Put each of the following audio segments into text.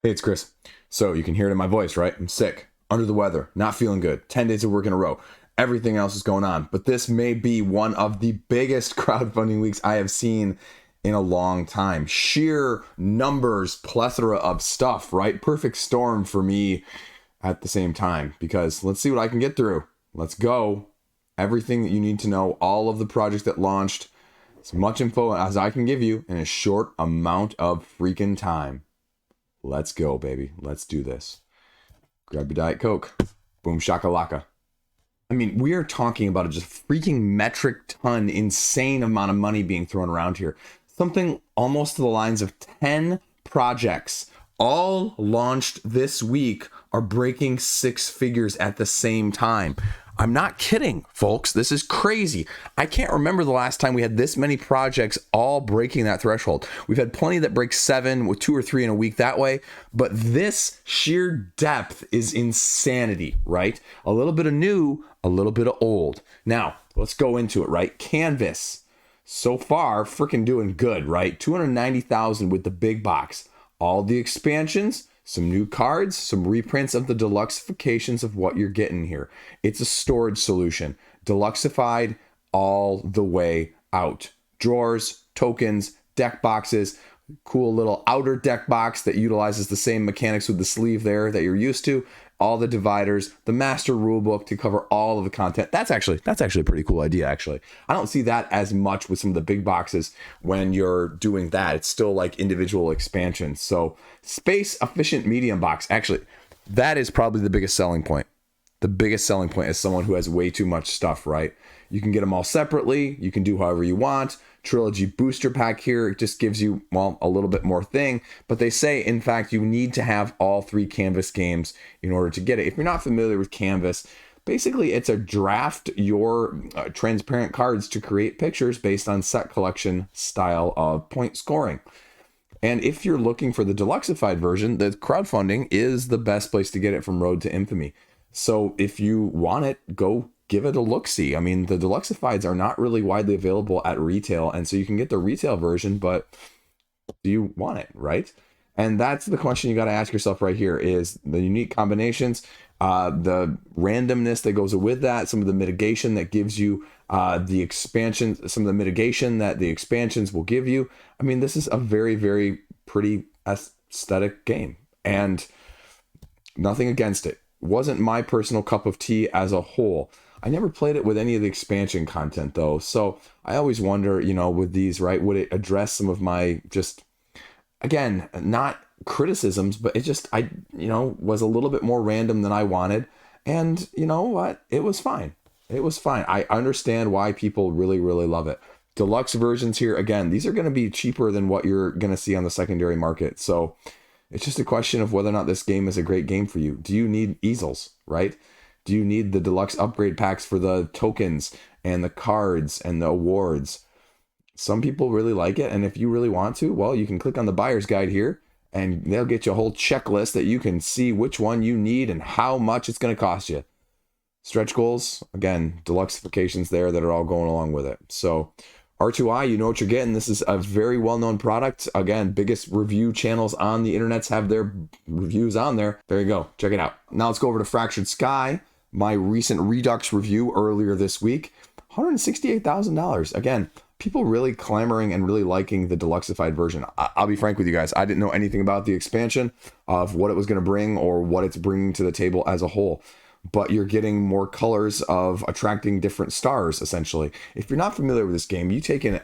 Hey, it's Chris. So you can hear it in my voice, right? I'm sick, under the weather, not feeling good. 10 days of work in a row. Everything else is going on. But this may be one of the biggest crowdfunding weeks I have seen in a long time. Sheer numbers, plethora of stuff, right? Perfect storm for me at the same time, because let's see what I can get through. Let's go. Everything that you need to know, all of the projects that launched, as much info as I can give you in a short amount of freaking time. Let's go, baby. Let's do this. Grab your Diet Coke. Boom shakalaka. I mean, we are talking about a just freaking metric ton, insane amount of money being thrown around here. Something almost to the lines of 10 projects, all launched this week, are breaking six figures at the same time. I'm not kidding, folks. This is crazy. I can't remember the last time we had this many projects all breaking that threshold. We've had plenty that break 7 with 2 or 3 in a week that way, but this sheer depth is insanity, right? A little bit of new, a little bit of old. Now, let's go into it, right? Canvas. So far, freaking doing good, right? 290,000 with the big box. All the expansions, some new cards, some reprints of the deluxeifications of what you're getting here. It's a storage solution. Deluxeified all the way out. Drawers, tokens, deck boxes, cool little outer deck box that utilizes the same mechanics with the sleeve there that you're used to. All the dividers, the master rulebook to cover all of the content. That's actually a pretty cool idea, actually. I don't see that as much with some of the big boxes when you're doing that. It's still like individual expansions. So space efficient medium box, actually, that is probably the biggest selling point. The biggest selling point is someone who has way too much stuff, right? You can get them all separately. You can do however you want. Trilogy booster pack here, it just gives you, well, a little bit more thing. But they say, in fact, you need to have all 3 Canvas games in order to get it. If you're not familiar with Canvas, basically it's a draft your transparent cards to create pictures based on set collection style of point scoring. And if you're looking for the deluxeified version, the crowdfunding is the best place to get it from Road to Infamy. So if you want it, go give it a look-see. I mean, the deluxeifieds are not really widely available at retail, and so you can get the retail version, but do you want it, right? And that's the question you got to ask yourself right here, is the unique combinations, the randomness that goes with that, some of the mitigation that gives you the expansion, some of the mitigation that the expansions will give you. I mean, this is a very, very pretty aesthetic game, and nothing against it. Wasn't my personal cup of tea as a whole. I never played it with any of the expansion content though. So I always wonder, with these, right, would it address some of my just, again, not criticisms, but it just, was a little bit more random than I wanted. And you know what? It was fine. It was fine. I understand why people really, really love it. Deluxe versions here, again, these are going to be cheaper than what you're going to see on the secondary market. So it's just a question of whether or not this game is a great game for you. Do you need easels, right? Do you need the deluxe upgrade packs for the tokens and the cards and the awards? Some people really like it, and if you really want to, well, you can click on the buyer's guide here, and they'll get you a whole checklist that you can see which one you need and how much it's going to cost you. Stretch goals, again, deluxeifications there that are all going along with it. So R2I, you know what you're getting. This is a very well-known product. Again, biggest review channels on the internets have their reviews on there. There you go. Check it out. Now let's go over to Fractured Sky, my recent Redux review earlier this week. $168,000. Again, people really clamoring and really liking the deluxeified version. I'll be frank with you guys. I didn't know anything about the expansion of what it was going to bring or what it's bringing to the table as a whole. But you're getting more colors of attracting different stars, essentially. If you're not familiar with this game, you take a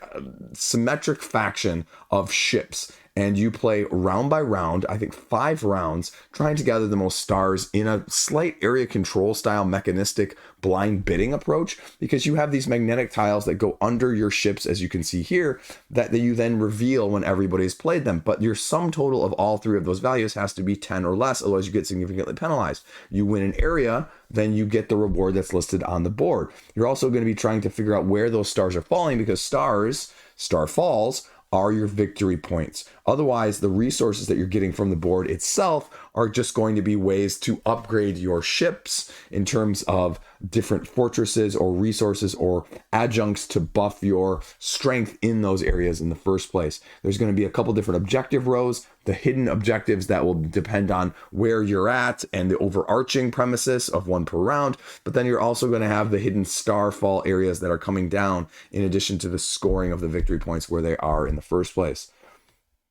symmetric faction of ships and you play round by round, I think 5 rounds, trying to gather the most stars in a slight area control style mechanistic blind bidding approach, because you have these magnetic tiles that go under your ships, as you can see here, that you then reveal when everybody's played them. But your sum total of all 3 of those values has to be 10 or less, otherwise you get significantly penalized. You win an area, then you get the reward that's listed on the board. You're also going to be trying to figure out where those stars are falling, because star falls, are your victory points. Otherwise, the resources that you're getting from the board itself are just going to be ways to upgrade your ships in terms of different fortresses or resources or adjuncts to buff your strength in those areas in the first place. There's going to be a couple different objective rows the hidden objectives that will depend on where you're at and the overarching premises of 1 per round. But then you're also going to have the hidden starfall areas that are coming down in addition to the scoring of the victory points where they are in the first place.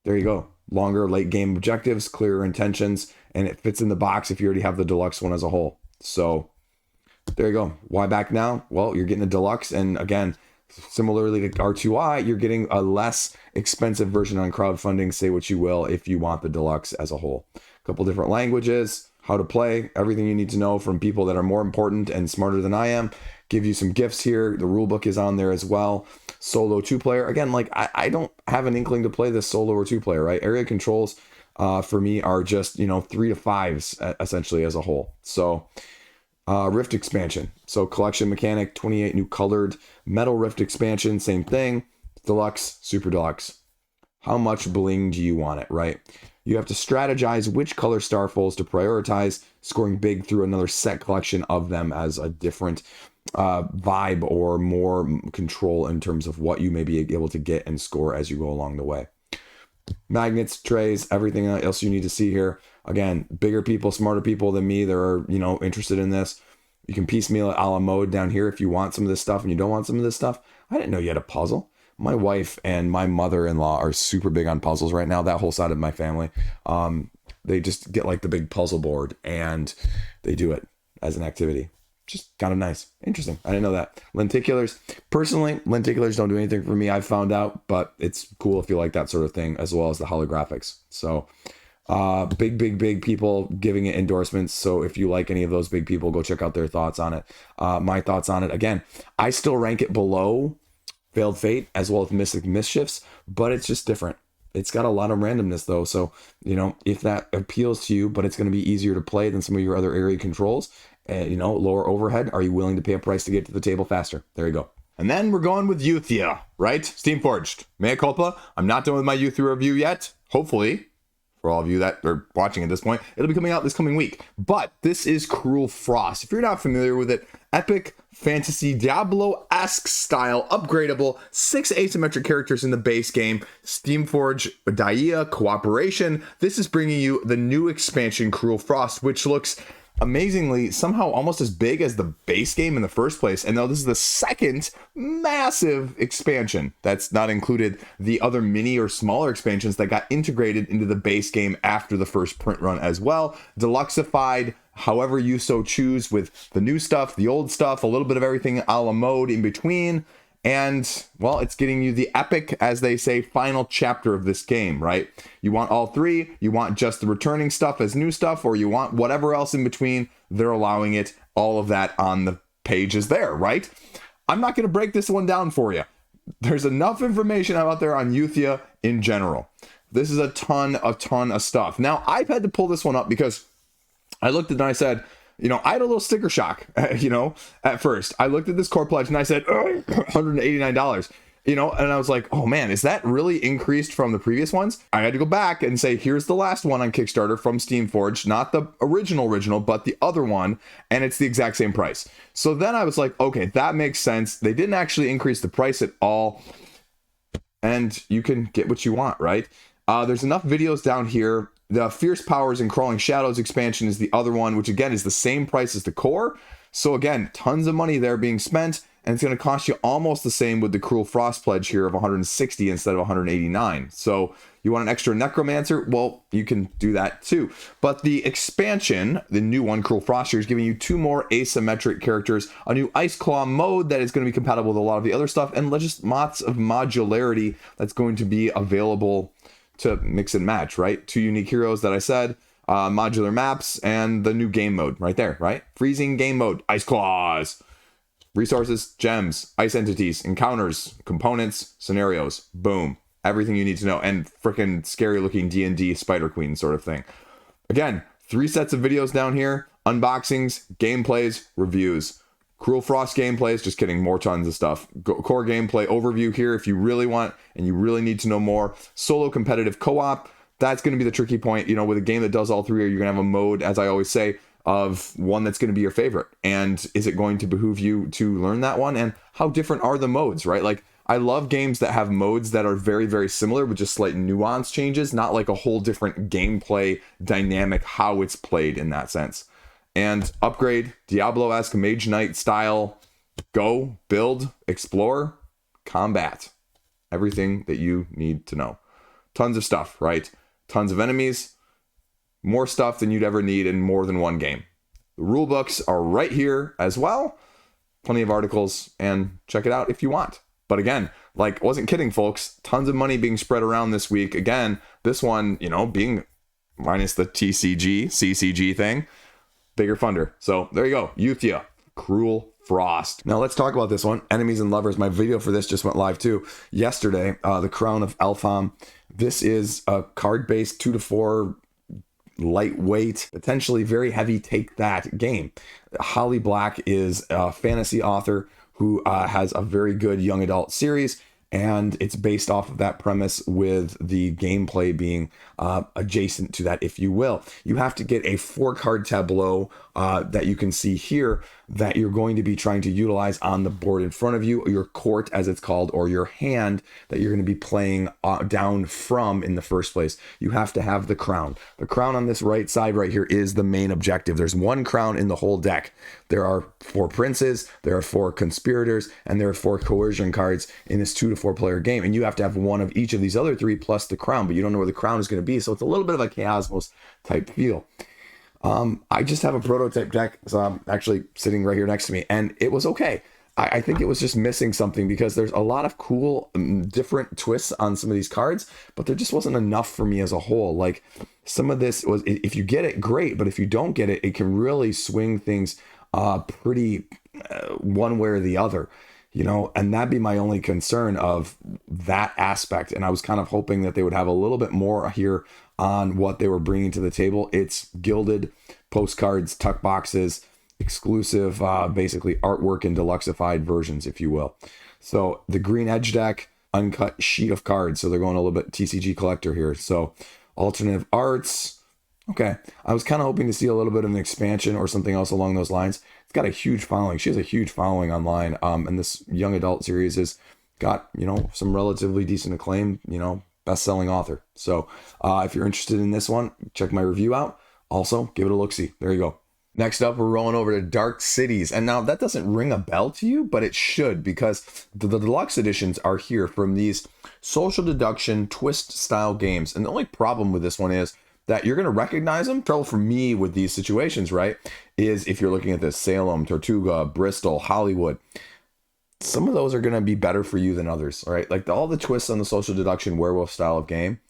There you go. Longer late game objectives, clearer intentions, and it fits in the box if you already have the deluxe one as a whole. So there you go. Why back now? Well, you're getting a deluxe, and again, similarly to R2I, you're getting a less expensive version on crowdfunding. Say what you will if you want the deluxe as a whole. A couple different languages, how to play, everything you need to know from people that are more important and smarter than I am. Give you some gifts here. The rulebook is on there as well. Solo 2-player. Again, like I don't have an inkling to play this solo or 2-player, right? Area controls for me are just, 3 to 5s essentially as a whole. So Rift expansion. So collection mechanic, 28 new colored metal Rift expansion, same thing. Deluxe, super deluxe. How much bling do you want it, right? You have to strategize which color starfalls to prioritize, scoring big through another set collection of them as a different vibe or more control in terms of what you may be able to get and score as you go along the way. Magnets, trays, everything else you need to see here. Again, bigger people, smarter people than me that are, interested in this. You can piecemeal it a la mode down here if you want some of this stuff and you don't want some of this stuff. I didn't know you had a puzzle. My wife and my mother-in-law are super big on puzzles right now. That whole side of my family. They just get like the big puzzle board and they do it as an activity. Just kind of nice. Interesting. I didn't know that. Lenticulars. Personally, lenticulars don't do anything for me, I've found out, but it's cool if you like that sort of thing, as well as the holographics. So big people giving it endorsements. So if you like any of those big people, go check out their thoughts on it. My thoughts on it. Again, I still rank it below Veiled Fate as well as Mystic Mischiefs, but it's just different. It's got a lot of randomness though. So, if that appeals to you, but it's going to be easier to play than some of your other area controls, lower overhead. Are you willing to pay a price to get to the table faster? There you go. And then we're going with Euthia, right? Steamforged. Mea culpa. I'm not done with my Euthia review yet. Hopefully, for all of you that are watching at this point, it'll be coming out this coming week. But this is Cruel Frost. If you're not familiar with it, epic fantasy Diablo-esque style, upgradable, 6 asymmetric characters in the base game, Steamforged Daia cooperation. This is bringing you the new expansion, Cruel Frost, which looks amazingly somehow almost as big as the base game in the first place. And now this is the second massive expansion. That's not included the other mini or smaller expansions that got integrated into the base game after the first print run as well. Deluxeified, however you so choose, with the new stuff, the old stuff, a little bit of everything a la mode in between. And, well, it's getting you the epic, as they say, final chapter of this game, right? You want all three, you want just the returning stuff as new stuff, or you want whatever else in between, they're allowing it. All of that on the page is there, right? I'm not going to break this one down for you. There's enough information out there on Euthia in general. This is a ton of stuff. Now, I've had to pull this one up because I looked at it and I said, I had a little sticker shock, at first. I looked at this core pledge and I said, $189, and I was like, oh man, is that really increased from the previous ones? I had to go back and say, here's the last one on Kickstarter from Steamforged, not the original, but the other one, and it's the exact same price. So then I was like, okay, that makes sense. They didn't actually increase the price at all, and you can get what you want, right? There's enough videos down here. The Fierce Powers and Crawling Shadows expansion is the other one, which again is the same price as the core. So again, tons of money there being spent, and it's going to cost you almost the same with the Cruel Frost pledge here of 160 instead of 189. So you want an extra Necromancer? Well, you can do that too. But the expansion, the new one, Cruel Frost here, is giving you 2 more asymmetric characters, a new Ice Claw mode that is going to be compatible with a lot of the other stuff, and just lots of modularity that's going to be available to mix and match, right? 2 unique heroes that I said, modular maps, and the new game mode right there, right? Freezing game mode, Ice Claws, resources, gems, ice entities, encounters, components, scenarios, boom. Everything you need to know, and freaking scary looking D&D Spider Queen sort of thing. Again, 3 sets of videos down here, unboxings, gameplays, reviews. Cruel Frost gameplays, just kidding, more tons of stuff. Core gameplay overview here if you really want and you really need to know more. Solo competitive co-op, that's going to be the tricky point. With a game that does all 3, you're going to have a mode, as I always say, of one that's going to be your favorite. And is it going to behoove you to learn that one? And how different are the modes, right? Like, I love games that have modes that are very, very similar with just slight nuance changes, not like a whole different gameplay dynamic, how it's played in that sense. And upgrade, Diablo-esque Mage Knight style, go, build, explore, combat. Everything that you need to know. Tons of stuff, right? Tons of enemies, more stuff than you'd ever need in more than one game. The rule books are right here as well. Plenty of articles, and check it out if you want. But again, like, wasn't kidding, folks. Tons of money being spread around this week. Again, this one, you know, being minus the TCG, CCG thing, bigger funder. So there you go. Euthia, Cruel Frost. Now let's talk about this one. Enemies and Lovers. My video for this just went live too yesterday. The Crown of Elfhame. This is a card-based 2-4 lightweight, potentially very heavy take that game. Holly Black is a fantasy author who has a very good young adult series, and it's based off of that premise with the gameplay being adjacent to that, if you will. You have to get a 4-card tableau that you can see here that you're going to be trying to utilize on the board in front of you, or your court as it's called, or your hand that you're going to be playing down from in the first place. You have to have the crown. The crown on this right side right here is the main objective. There's one crown in the whole deck. There are 4 princes, there are 4 conspirators, and there are 4 coercion cards in this 2-4 player game. And you have to have one of each of these other 3 plus the crown, but you don't know where the crown is going to be. So it's a little bit of a Chaosmos type feel. I just have a prototype deck, so I'm actually sitting right here next to me, and it was okay. I think it was just missing something because there's a lot of cool, different twists on some of these cards, but there just wasn't enough for me as a whole. Like, some of this was, if you get it, great, but if you don't get it, it can really swing things pretty one way or the other, you know, and that'd be my only concern of that aspect. And I was kind of hoping that they would have a little bit more here on what they were bringing to the table. It's gilded postcards, tuck boxes, exclusive, basically artwork and deluxeified versions, if you will. So the green edge deck, uncut sheet of cards. So they're going a little bit TCG collector here. So alternative arts. Okay. I was kind of hoping to see a little bit of an expansion or something else along those lines. It's got a huge following. She has a huge following online. And this young adult series has got, you know, some relatively decent acclaim, you know, best-selling author. So if you're interested in this one, check my review out. Also, give it a look-see. There you go. Next up, we're rolling over to Dark Cities. And now that doesn't ring a bell to you, but it should, because the deluxe editions are here from these social deduction twist style games. And the only problem with this one is that you're going to recognize them. Trouble for me with these situations, right, is if you're looking at this Salem, Tortuga, Bristol, Hollywood, some of those are going to be better for you than others, right? Like all the twists on the social deduction werewolf style of game,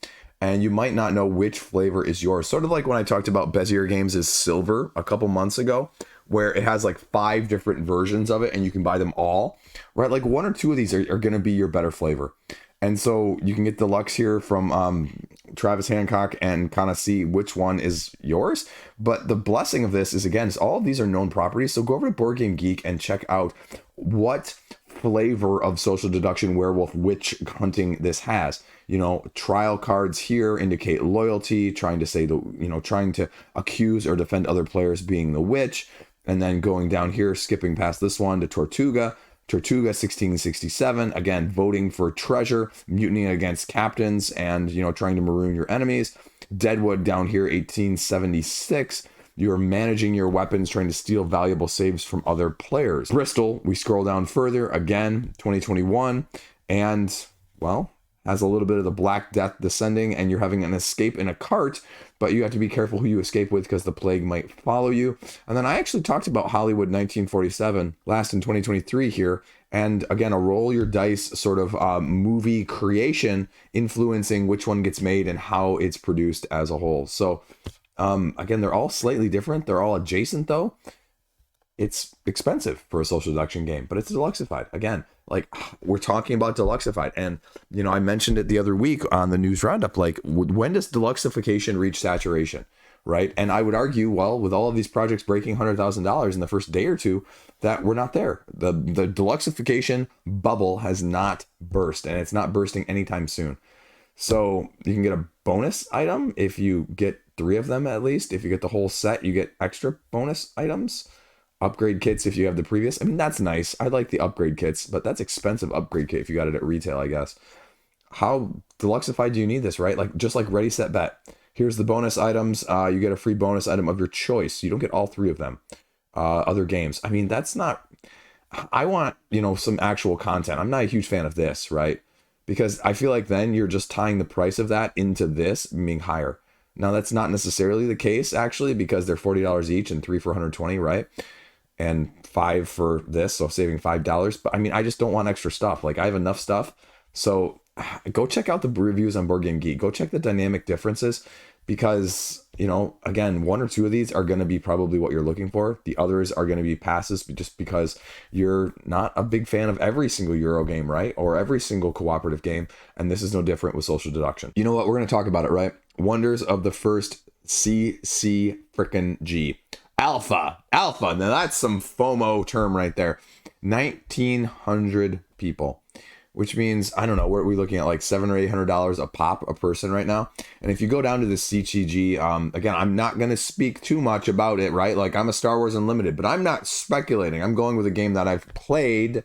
and you might not know which flavor is yours. Sort of like when I talked about Bezier Games' Silver a couple months ago, where it has like 5 different versions of it and you can buy them all, right? Like 1 or 2 of these are going to be your better flavor. And so you can get Deluxe here from Travis Hancock and kind of see which one is yours. But the blessing of this is, again, is all of these are known properties. So go over to Board Game Geek and check out what flavor of social deduction werewolf witch hunting this has. You know, trial cards here indicate loyalty, trying to accuse or defend other players being the witch. And then going down here, skipping past this one to Tortuga 1667, again, voting for treasure, mutinying against captains, and, you know, trying to maroon your enemies. Deadwood down here, 1876. You're managing your weapons, trying to steal valuable saves from other players. Bristol, we scroll down further, again, 2021, and, well, has a little bit of the Black Death descending, and you're having an escape in a cart, but you have to be careful who you escape with because the plague might follow you. And then I actually talked about Hollywood 1947 last in 2023 here, and again, a roll your dice sort of movie creation influencing which one gets made and how it's produced as a whole. So again, they're all slightly different. They're all adjacent though. It's expensive for a social deduction game, but it's deluxeified. Again, like we're talking about deluxeified, and you know, I mentioned it the other week on the news roundup. Like, when does deluxeification reach saturation, right? And I would argue, well, with all of these projects breaking $100,000 in the first day or two, that we're not there. The deluxeification bubble has not burst, and it's not bursting anytime soon. So you can get a bonus item if you get 3 of them at least. If you get the whole set, you get extra bonus items. upgrade kits if you have the previous. I mean, that's nice. I like the upgrade kits, but that's expensive upgrade kit if you got it at retail, I guess. How Deluxified do you need this, right? Like, just like Ready, Set, Bet. Here's the bonus items. You get a free bonus item of your choice. You don't get all 3 of them. Other games. I mean, that's not... I want, some actual content. I'm not a huge fan of this, right? Because I feel like then you're just tying the price of that into this being higher. Now, that's not necessarily the case, actually, because they're $40 each and 3 for 120, right? And 5 for this, so saving $5. But I mean, I just don't want extra stuff. Like, I have enough stuff. So go check out the reviews on Board Game Geek. Go check the dynamic differences because, again, 1 or 2 of these are going to be probably what you're looking for. The others are going to be passes just because you're not a big fan of every single Euro game, right? Or every single cooperative game. And this is no different with social deduction. You know what? We're going to talk about it, right? Wonders of the first CCG. Alpha. Now that's some FOMO term right there. 1,900 people. Which means, I don't know, what are we looking at, like $700 or $800 a pop a person right now? And if you go down to the CCG, again, I'm not going to speak too much about it, right? Like, I'm a Star Wars Unlimited, but I'm not speculating. I'm going with a game that I've played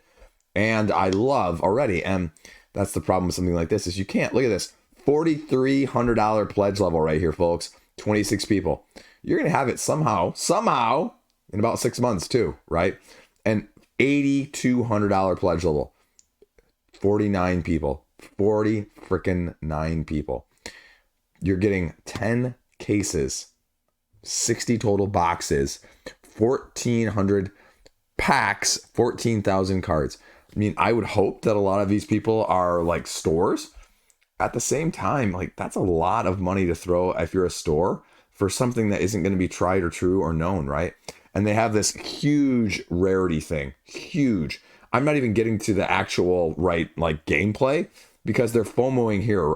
and I love already. And that's the problem with something like this, is you can't, look at this, $4,300 pledge level right here, folks. 26 people. You're going to have it somehow, in about 6 months too, right? And $8,200 pledge level. 49 people. 40 freaking 9 people. You're getting 10 cases, 60 total boxes, 1,400 packs, 14,000 cards. I mean, I would hope that a lot of these people are like stores. At the same time, like, that's a lot of money to throw if you're a store for something that isn't going to be tried or true or known, right? And they have this huge rarity thing. Huge. I'm not even getting to the actual, right, like, gameplay, because they're FOMOing here,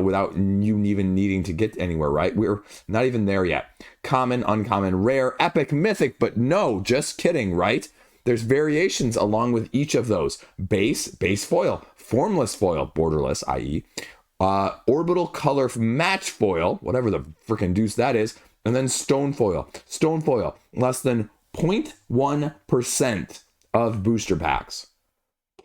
without you even needing to get anywhere, right? We're not even there yet. Common, uncommon, rare, epic, mythic, but no, just kidding, right? There's variations along with each of those. Base foil, formless foil, borderless, i.e., orbital color match foil, whatever the freaking deuce that is, and then stone foil, less than 0.1% of booster packs.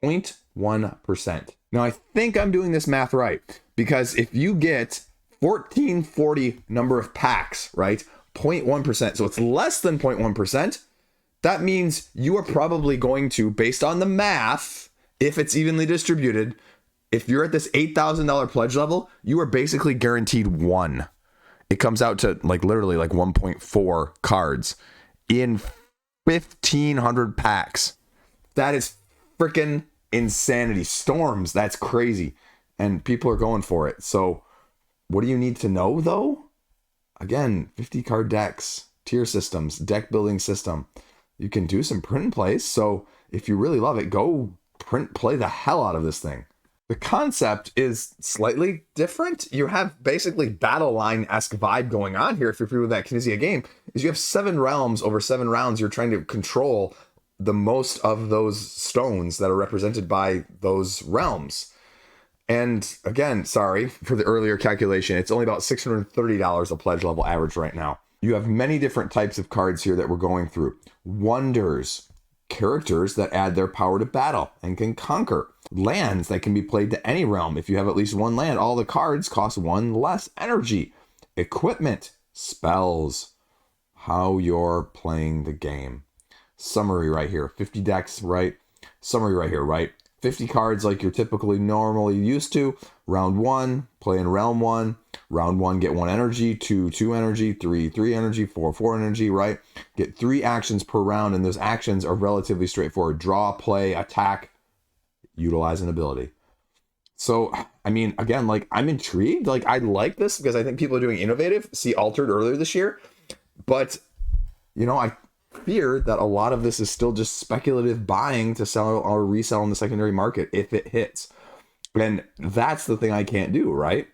0.1%. Now, I think I'm doing this math right, because if you get 1,440 number of packs, right, 0.1%, so it's less than 0.1%, that means you are probably going to, based on the math, if it's evenly distributed, if you're at this $8,000 pledge level, you are basically guaranteed 1. It comes out to literally 1.4 cards in 1,500 packs. That is freaking insanity. Storms, that's crazy. And people are going for it. So what do you need to know, though? Again, 50 card decks, tier systems, deck building system. You can do some print and plays. So if you really love it, go print play the hell out of this thing. The concept is slightly different. You have basically battle line-esque vibe going on here. If you're familiar with that Knizia game, is you have 7 realms over 7 rounds. You're trying to control the most of those stones that are represented by those realms. And again, sorry for the earlier calculation. It's only about $630 a pledge level average right now. You have many different types of cards here that we're going through. Wonders, characters that add their power to battle and can conquer. Lands that can be played to any realm. If you have at least 1 land, all the cards cost 1 less energy. Equipment, spells, how you're playing the game. Summary right here, 50 decks, right? Summary right here, right? 50 cards like you're typically normally used to. Round 1, play in realm 1. Round 1, get 1 energy, 2 energy, 3 energy, 4 energy, right? Get 3 actions per round, and those actions are relatively straightforward. Draw, play, attack, utilize an ability. So, I mean, again, I'm intrigued. I like this because I think people are doing innovative. See Altered earlier this year. But, I fear that a lot of this is still just speculative buying to sell or resell in the secondary market if it hits. And that's the thing I can't do, right?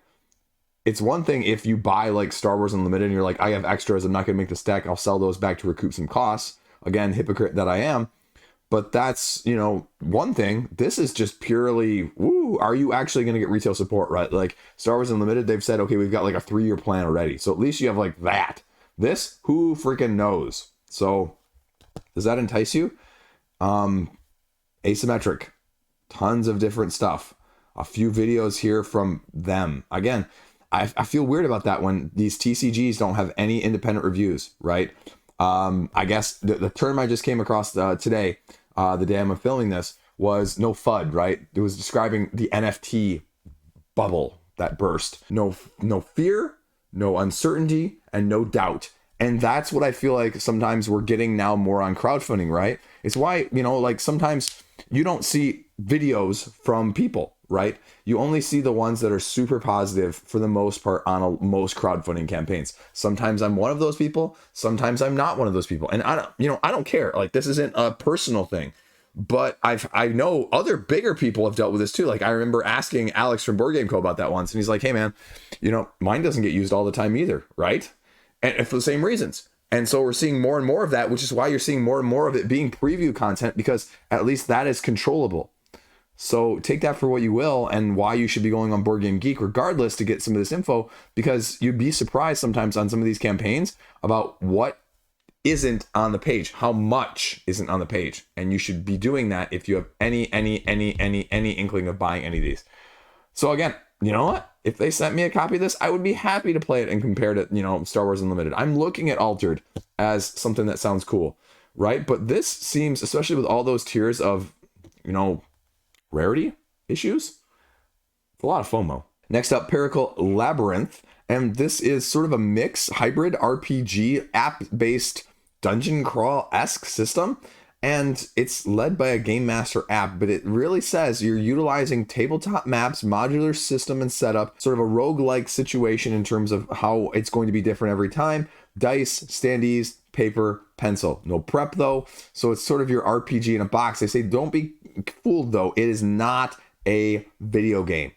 It's one thing if you buy Star Wars Unlimited and you're like, I have extras, I'm not going to make this deck, I'll sell those back to recoup some costs. Again, hypocrite that I am. But that's, one thing. This is just purely, are you actually going to get retail support, right? Star Wars Unlimited, they've said, okay, we've got a 3-year plan already. So at least you have that. This, who freaking knows? So Does that entice you? Asymmetric, tons of different stuff. A few videos here from them. Again, I feel weird about that when these TCGs don't have any independent reviews, right? I guess the term I just came across today, the day I'm filming this, was no FUD, right? It was describing the NFT bubble that burst. No fear, no uncertainty, and no doubt. And that's what I feel like sometimes we're getting now more on crowdfunding, right? It's why, like sometimes you don't see videos from people, right? You only see the ones that are super positive for the most part on most crowdfunding campaigns. Sometimes I'm one of those people. Sometimes I'm not one of those people. And I don't care. Like, this isn't a personal thing, but I know other bigger people have dealt with this too. Like, I remember asking Alex from Board Game Co about that once, and he's like, hey man, mine doesn't get used all the time either, right? And for the same reasons. And so we're seeing more and more of that, which is why you're seeing more and more of it being preview content, because at least that is controllable. So take that for what you will, and why you should be going on Board Game Geek regardless to get some of this info, because you'd be surprised sometimes on some of these campaigns about what isn't on the page, how much isn't on the page. And you should be doing that if you have any inkling of buying any of these. So again, you know what? If they sent me a copy of this, I would be happy to play it and compare it to, Star Wars Unlimited. I'm looking at Altered as something that sounds cool, right? But this seems, especially with all those tiers of, rarity issues, it's a lot of FOMO. Next up, Pericle Labyrinth. And this is sort of a mix, hybrid RPG, app-based dungeon crawl-esque system. And it's led by a Game Master app, but it really says you're utilizing tabletop maps, modular system and setup, sort of a roguelike situation in terms of how it's going to be different every time. Dice, standees, paper, pencil. No prep though, so it's sort of your RPG in a box. They say don't be fooled though, it is not a video game.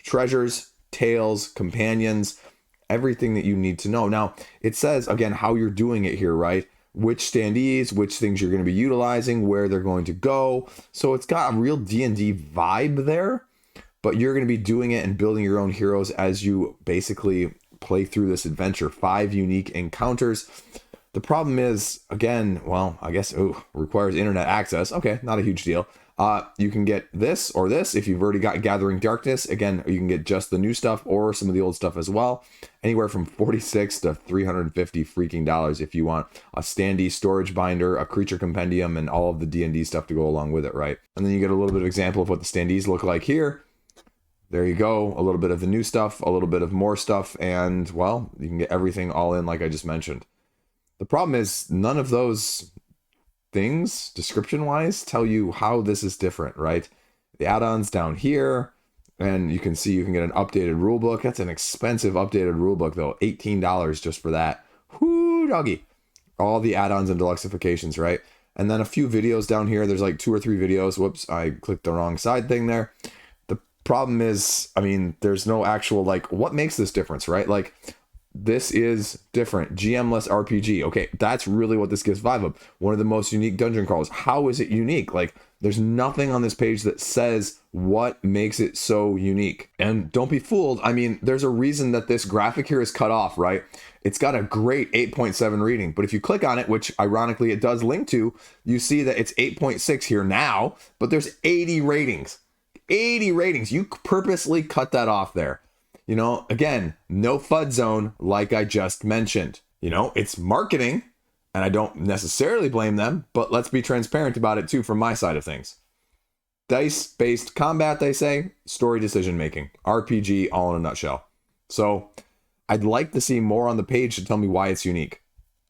Treasures, tales, companions, everything that you need to know. Now, it says, again, how you're doing it here, right? Which standees, which things you're going to be utilizing, where they're going to go. So it's got a real D&D vibe there, but you're going to be doing it and building your own heroes as you basically play through this adventure. 5 unique encounters. The problem is, again, well, I guess, requires internet access. Okay, not a huge deal. You can get this or this if you've already got Gathering Darkness. Again, you can get just the new stuff or some of the old stuff as well. Anywhere from $46 to $350 freaking dollars if you want a standee storage binder, a creature compendium, and all of the D&D stuff to go along with it, right? And then you get a little bit of example of what the standees look like here. There you go. A little bit of the new stuff, a little bit of more stuff, and, well, you can get everything all in like I just mentioned. The problem is none of those things, description-wise, tell you how this is different, right? The add-ons down here, and you can see you can get an updated rulebook. That's an expensive updated rulebook, though. $18 just for that. Whoo, doggy. All the add-ons and deluxifications, right? And then a few videos down here. There's like 2 or 3 videos. Whoops, I clicked the wrong side thing there. The problem is, there's no actual, what makes this difference, right? This is different. GM-less RPG. Okay, that's really what this gives vibe of. One of the most unique dungeon crawls. How is it unique? There's nothing on this page that says what makes it so unique. And don't be fooled. There's a reason that this graphic here is cut off, right? It's got a great 8.7 reading, but if you click on it, which ironically it does link to, you see that it's 8.6 here now, but there's 80 ratings. 80 ratings. You purposely cut that off there. Again, no FUD zone like I just mentioned. It's marketing, and I don't necessarily blame them, but let's be transparent about it too from my side of things. Dice-based combat, they say, story decision-making. RPG all in a nutshell. So I'd like to see more on the page to tell me why it's unique.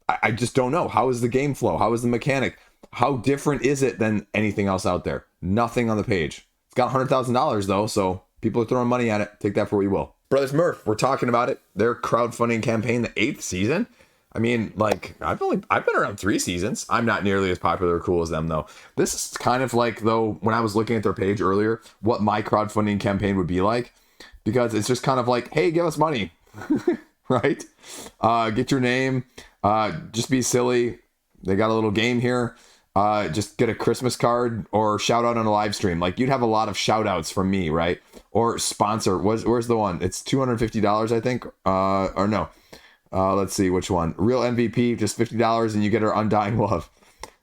I just don't know. How is the game flow? How is the mechanic? How different is it than anything else out there? Nothing on the page. It's got $100,000 though, so people are throwing money at it. Take that for what you will. Brothers Murph, we're talking about it. Their crowdfunding campaign, the 8th season. I've been around 3 seasons. I'm not nearly as popular or cool as them though. This is kind of though, when I was looking at their page earlier, what my crowdfunding campaign would be like, because it's just kind of hey, give us money, right? Get your name, just be silly. They got a little game here. Just get a Christmas card or shout out on a live stream. You'd have a lot of shout outs from me, right? Or sponsor. Where's the one? It's $250, I think. Or no. Let's see which one. Real MVP, just $50, and you get our undying love.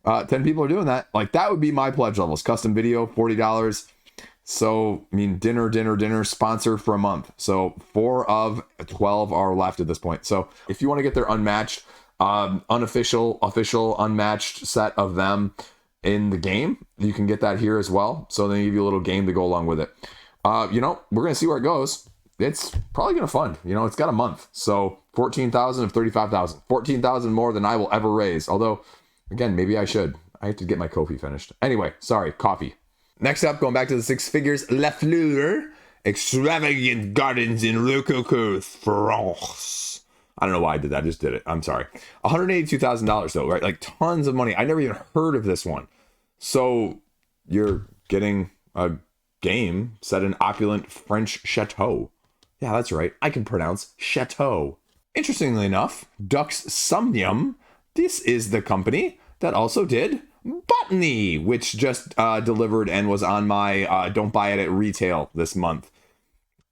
10 people are doing that. Like, that would be my pledge levels. Custom video, $40. So, I mean, dinner, sponsor for a month. So 4 of 12 are left at this point. So if you want to get their unmatched, unofficial, official, unmatched set of them in the game, you can get that here as well. So they give you a little game to go along with it. We're going to see where it goes. It's probably going to fund. It's got a month. So 14,000 of 35,000. 14,000 more than I will ever raise. Although, again, maybe I should. I have to get my Kofi finished. Anyway, sorry, coffee. Next up, going back to the 6 figures, Fleur, Extravagant Gardens in Rococo, France. I don't know why I did that. I just did it. I'm sorry. $182,000 though, right? Like, tons of money. I never even heard of this one. So you're getting a game set in opulent French chateau. Yeah, that's right. I can pronounce chateau. Interestingly enough, Dux Somnium, this is the company that also did Botany, which just delivered and was on my don't buy it at retail this month.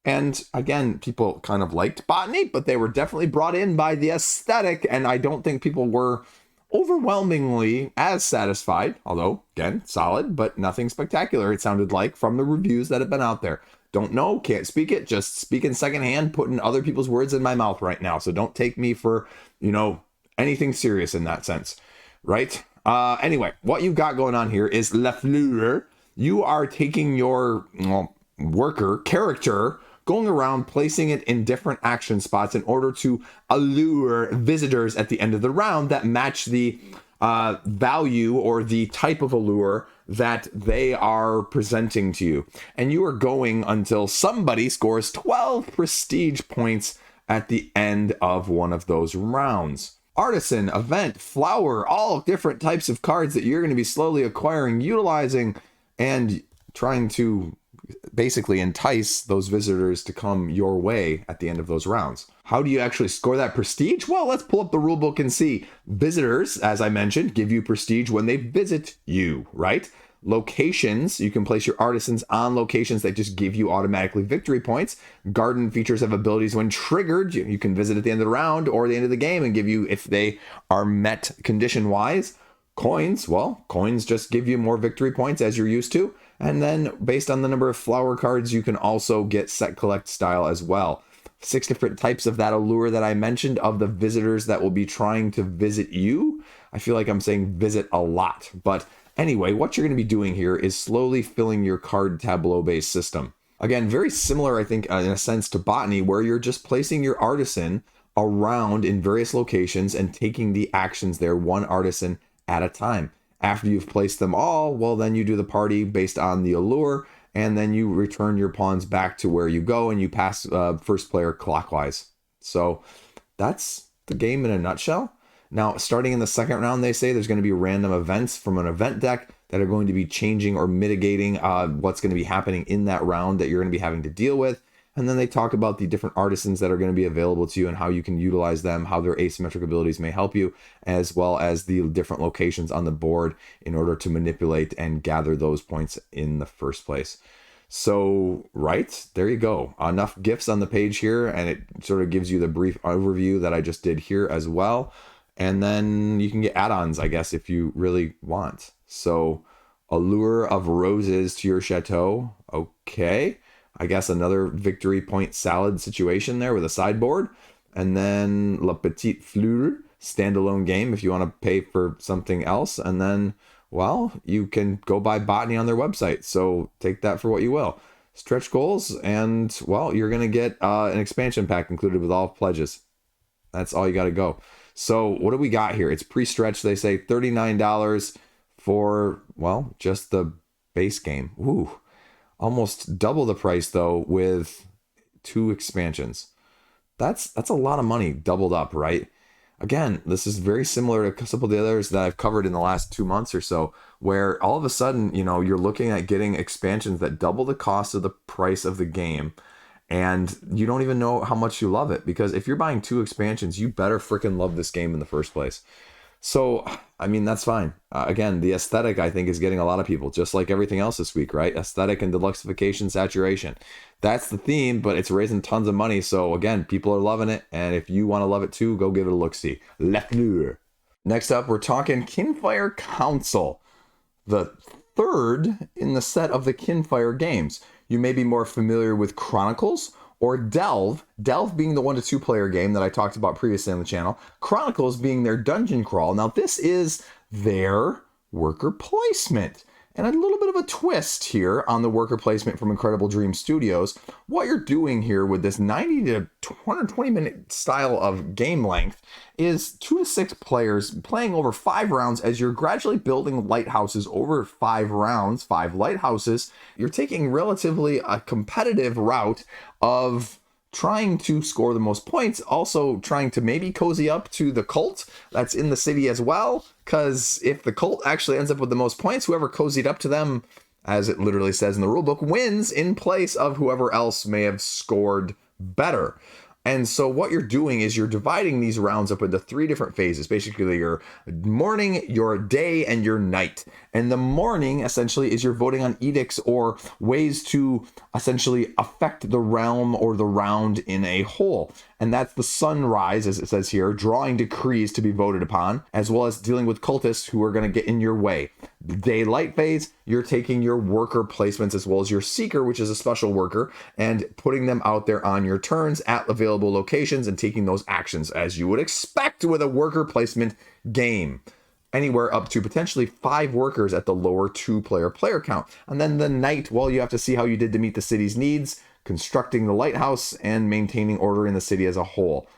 And again, people kind of liked Botany, but they were definitely brought in by the aesthetic, and I don't think people were overwhelmingly as satisfied, although, again, solid, but nothing spectacular, it sounded like, from the reviews that have been out there. Don't know, can't speak it, just speaking secondhand, putting other people's words in my mouth right now, so don't take me for, anything serious in that sense, right? Anyway, what you've got going on here is Fleur. You are taking your character, going around placing it in different action spots in order to allure visitors at the end of the round that match the value or the type of allure that they are presenting to you. And you are going until somebody scores 12 prestige points at the end of one of those rounds. Artisan, event, flower, all different types of cards that you're going to be slowly acquiring, utilizing, and trying to basically entice those visitors to come your way at the end of those rounds. How do you actually score that prestige? Well, let's pull up the rulebook and see. Visitors, as I mentioned, give you prestige when they visit you, right? Locations, you can place your artisans on locations that just give you automatically victory points. Garden features have abilities when triggered. You can visit at the end of the round or the end of the game and give you, if they are met condition-wise. Coins, well, coins just give you more victory points as you're used to. And then based on the number of flower cards, you can also get set collect style as well. 6 different types of that allure that I mentioned of the visitors that will be trying to visit you. I feel like I'm saying visit a lot, but anyway, what you're going to be doing here is slowly filling your card tableau-based system. Again, very similar, I think, in a sense to Botany, where you're just placing your artisan around in various locations and taking the actions there, one artisan at a time. After you've placed them all, well, then you do the party based on the allure, and then you return your pawns back to where you go, and you pass first player clockwise. So that's the game in a nutshell. Now, starting in the second round, they say there's going to be random events from an event deck that are going to be changing or mitigating what's going to be happening in that round that you're going to be having to deal with. And then they talk about the different artisans that are going to be available to you and how you can utilize them, how their asymmetric abilities may help you, as well as the different locations on the board in order to manipulate and gather those points in the first place. So, right, there you go. Enough gifts on the page here, and it sort of gives you the brief overview that I just did here as well. And then you can get add-ons, I guess, if you really want. So, Allure of Roses to your chateau. Okay. I guess another victory point salad situation there with a sideboard. And then La Petite Fleur, standalone game if you want to pay for something else. And then, well, you can go buy Botany on their website. So take that for what you will. Stretch goals, and, well, you're going to get an expansion pack included with all pledges. That's all you got to go. So what do we got here? It's pre-stretched. They say $39 for, well, just the base game. Ooh, almost double the price though with 2 expansions. That's a lot of money doubled up, right? Again, this is very similar to a couple of the others that I've covered in the last 2 months or so, where all of a sudden, you're looking at getting expansions that double the cost of the price of the game. And you don't even know how much you love it, because if you're buying 2 expansions, you better freaking love this game in the first place. So, I mean, that's fine. Again, the aesthetic, I think, is getting a lot of people, just like everything else this week, right? Aesthetic and deluxification saturation. That's the theme, but it's raising tons of money. So, again, people are loving it. And if you want to love it too, go give it a look-see. Fleur. Next up, we're talking Kinfire Council, the third in the set of the Kinfire games. You may be more familiar with Chronicles or Delve. Delve being the 1 to 2 player game that I talked about previously on the channel. Chronicles being their dungeon crawl. Now this is their worker placement. And a little bit of a twist here on the worker placement from Incredible Dream Studios. What you're doing here with this 90 to 120 minute style of game length is 2 to 6 players playing over 5 rounds as you're gradually building lighthouses over 5 rounds, 5 lighthouses. You're taking relatively a competitive route of trying to score the most points, also trying to maybe cozy up to the cult that's in the city as well, because if the cult actually ends up with the most points, whoever cozied up to them, as it literally says in the rulebook, wins in place of whoever else may have scored better. And so what you're doing is you're dividing these rounds up into 3 different phases, basically your morning, your day, and your night. And the morning essentially is you're voting on edicts or ways to essentially affect the realm or the round in a whole. And that's the sunrise, as it says here, drawing decrees to be voted upon, as well as dealing with cultists who are going to get in your way. The daylight phase, you're taking your worker placements as well as your seeker, which is a special worker, and putting them out there on your turns at available locations and taking those actions as you would expect with a worker placement game. Anywhere up to potentially 5 workers at the lower 2-player count. And then the night, well, you have to see how you did to meet the city's needs, constructing the lighthouse, and maintaining order in the city as a whole.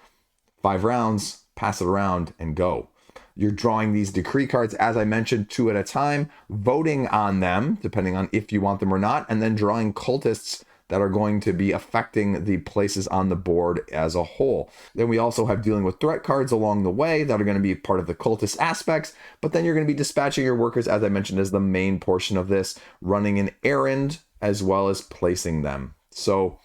5 rounds, pass it around, and go. You're drawing these decree cards, as I mentioned, 2 at a time, voting on them, depending on if you want them or not, and then drawing cultists that are going to be affecting the places on the board as a whole. Then we also have dealing with threat cards along the way that are going to be part of the cultist aspects, but then you're going to be dispatching your workers, as I mentioned, as the main portion of this, running an errand as well as placing them. So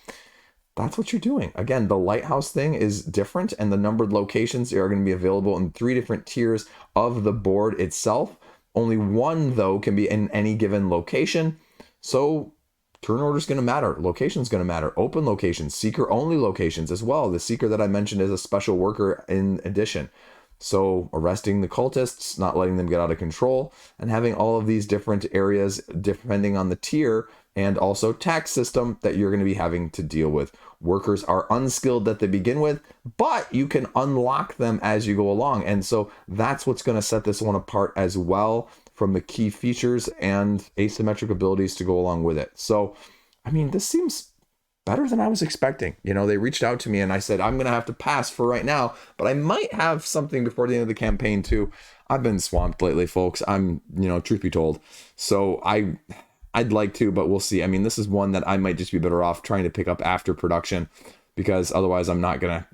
that's what you're doing. Again, the lighthouse thing is different, and the numbered locations are going to be available in 3 different tiers of the board itself. Only 1, though, can be in any given location. So turn order is going to matter. Location is going to matter. Open locations, seeker only locations as well. The seeker that I mentioned is a special worker in addition. So arresting the cultists, not letting them get out of control, and having all of these different areas depending on the tier and also tax system that you're going to be having to deal with. Workers are unskilled that they begin with, but you can unlock them as you go along. And so that's what's going to set this one apart as well from the key features and asymmetric abilities to go along with it. So, I mean, this seems better than I was expecting. You know, they reached out to me and I said, I'm going to have to pass for right now, but I might have something before the end of the campaign too. I've been swamped lately, folks. Truth be told. So I'd like to, but we'll see. I mean, this is one that I might just be better off trying to pick up after production, because otherwise I'm not gonna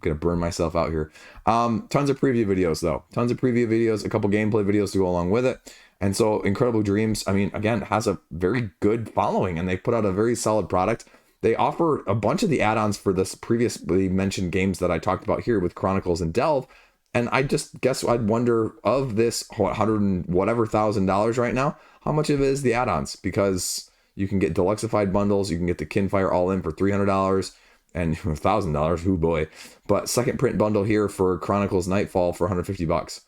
burn myself out here. Tons of preview videos though. Tons of preview videos, a couple gameplay videos to go along with it. And so Incredible Dreams, I mean, again, has a very good following and they put out a very solid product. They offer a bunch of the add-ons for this previously mentioned games that I talked about here with Chronicles and Delve. And I just guess I'd wonder, of this $100 and whatever thousand right now, how much of it is the add-ons? Because you can get Deluxeified bundles, you can get the Kinfire all in for $300 and $1,000, oh boy. But second print bundle here for Chronicles Nightfall for $150.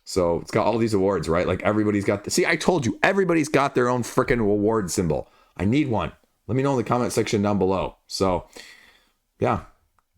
So it's got all these awards, right? Like everybody's got see, I told you, everybody's got their own freaking award symbol. I need one. Let me know in the comment section down below. So yeah,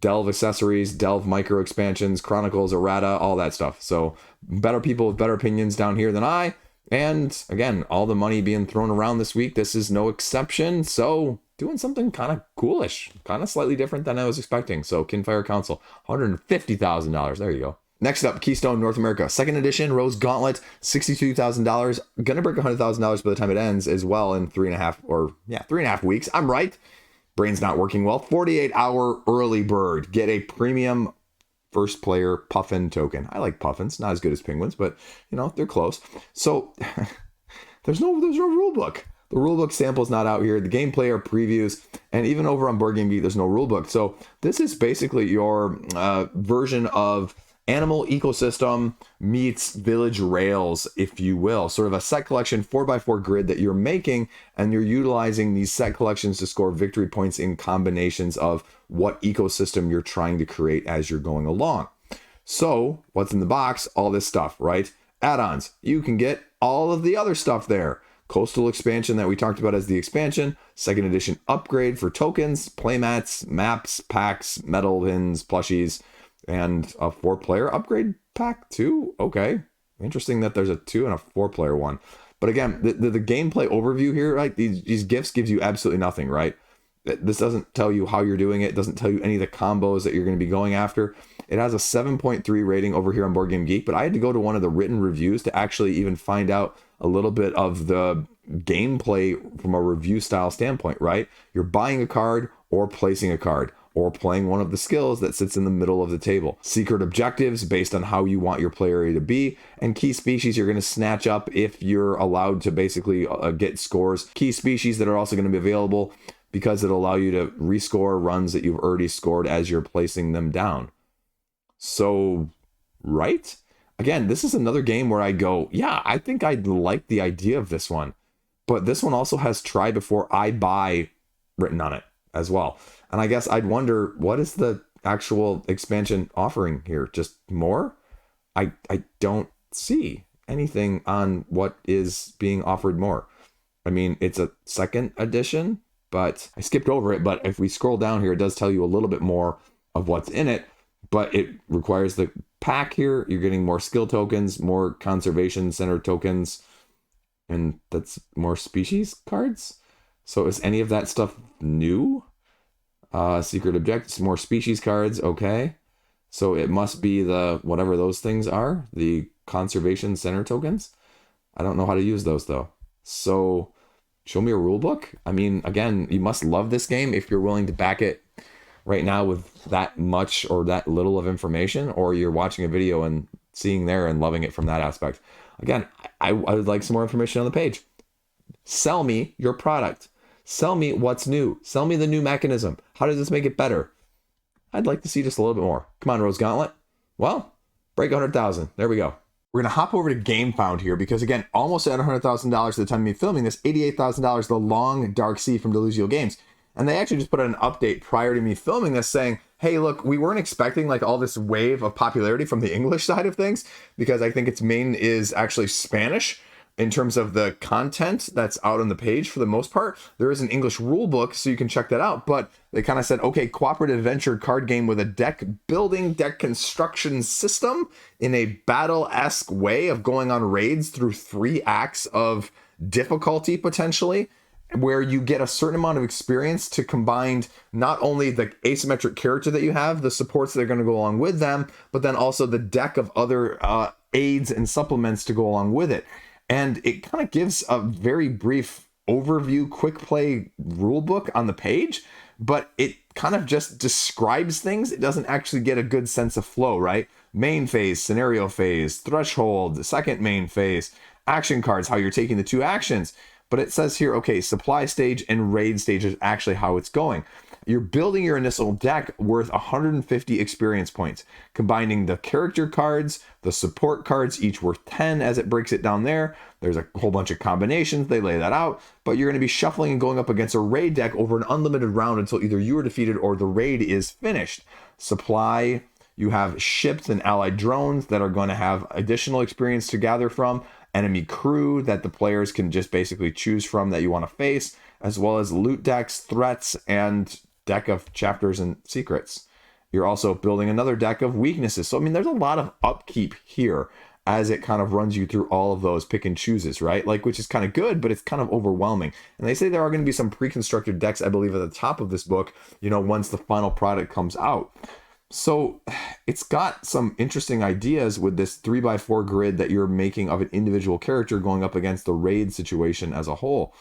Delve accessories, Delve micro expansions, Chronicles, errata, all that stuff. So better people with better opinions down here than I. And again, all the money being thrown around this week, this is no exception. So doing something kind of coolish, kind of slightly different than I was expecting. So Kinfire Council, $150,000. There you go. Next up, Keystone North America, second edition, Rose Gauntlet, $62,000. Gonna break $100,000 by the time it ends as well in 3.5 weeks. I'm right. Brain's not working well. 48-hour early bird. Get a premium first player puffin token. I like puffins, not as good as penguins, but you know, they're close. So there's no rule book. The rulebook sample is not out here. The gameplay are previews, and even over on Board Game Geek, there's no rulebook. So this is basically your version of Animal Ecosystem meets Village Rails, if you will. Sort of a set collection 4x4 grid that you're making, and you're utilizing these set collections to score victory points in combinations of what ecosystem you're trying to create as you're going along. So what's in the box? All this stuff, right? Add-ons. You can get all of the other stuff there. Coastal expansion that we talked about as the expansion, second edition upgrade for tokens, playmats, maps, packs, metal pins, plushies, and a 4-player upgrade pack too. Okay, interesting that there's a 2 and a 4-player one. But again, the gameplay overview here, right? These gifts gives you absolutely nothing, right? This doesn't tell you how you're doing it. It doesn't tell you any of the combos that you're going to be going after. It has a 7.3 rating over here on Board Game Geek, but I had to go to one of the written reviews to actually even find out a little bit of the gameplay from a review style standpoint, right? You're buying a card or placing a card or playing one of the skills that sits in the middle of the table. Secret objectives based on how you want your player area to be, and key species you're going to snatch up if you're allowed to basically get scores. Key species that are also going to be available because it'll allow you to rescore runs that you've already scored as you're placing them down. So, right? Again, this is another game where I go, yeah, I think I'd like the idea of this one. But this one also has try before I buy written on it as well. And I guess I'd wonder, what is the actual expansion offering here? Just more? I don't see anything on what is being offered more. I mean, it's a second edition, but I skipped over it. But if we scroll down here, it does tell you a little bit more of what's in it. But it requires the pack here. You're getting more skill tokens, more conservation center tokens, and that's more species cards. So is any of that stuff new? Secret objectives, more species cards. Okay. So it must be the whatever those things are, the conservation center tokens. I don't know how to use those though. So show me a rule book. I mean, again, you must love this game if you're willing to back it right now with that much or that little of information, or you're watching a video and seeing there and loving it from that aspect. Again, I would like some more information on the page. Sell me your product. Sell me what's new. Sell me the new mechanism. How does this make it better? I'd like to see just a little bit more. Come on, Rose Gauntlet. Well, break 100,000. There we go. We're going to hop over to GameFound here because, again, almost at $100,000 at the time of me filming this, $88,000, The Long Dark Sea from Delusional Games. And they actually just put out an update prior to me filming this saying, hey, look, we weren't expecting like all this wave of popularity from the English side of things because I think its main is actually Spanish in terms of the content that's out on the page for the most part. There is an English rule book, so you can check that out. But they kind of said, okay, cooperative adventure card game with a deck building, deck construction system in a battle-esque way of going on raids through 3 acts of difficulty potentially, where you get a certain amount of experience to combine not only the asymmetric character that you have, the supports that are going to go along with them, but then also the deck of other aids and supplements to go along with it. And it kind of gives a very brief overview, quick play rule book on the page, but it kind of just describes things. It doesn't actually get a good sense of flow, right? Main phase, scenario phase, threshold, the second main phase, action cards, how you're taking the 2 actions. But it says here, okay, supply stage and raid stage is actually how it's going. You're building your initial deck worth 150 experience points, combining the character cards, the support cards, each worth 10 as it breaks it down there. There's a whole bunch of combinations. They lay that out, but you're going to be shuffling and going up against a raid deck over an unlimited round until either you are defeated or the raid is finished. Supply, you have ships and allied drones that are going to have additional experience to gather from. Enemy crew that the players can just basically choose from that you want to face, as well as loot decks, threats, and deck of chapters and secrets. You're also building another deck of weaknesses. So, I mean, there's a lot of upkeep here as it kind of runs you through all of those pick and chooses, right? Like, which is kind of good, but it's kind of overwhelming. And they say there are going to be some pre-constructed decks, I believe, at the top of this book, you know, once the final product comes out. So it's got some interesting ideas with this 3x4 grid that you're making of an individual character going up against the raid situation as a whole.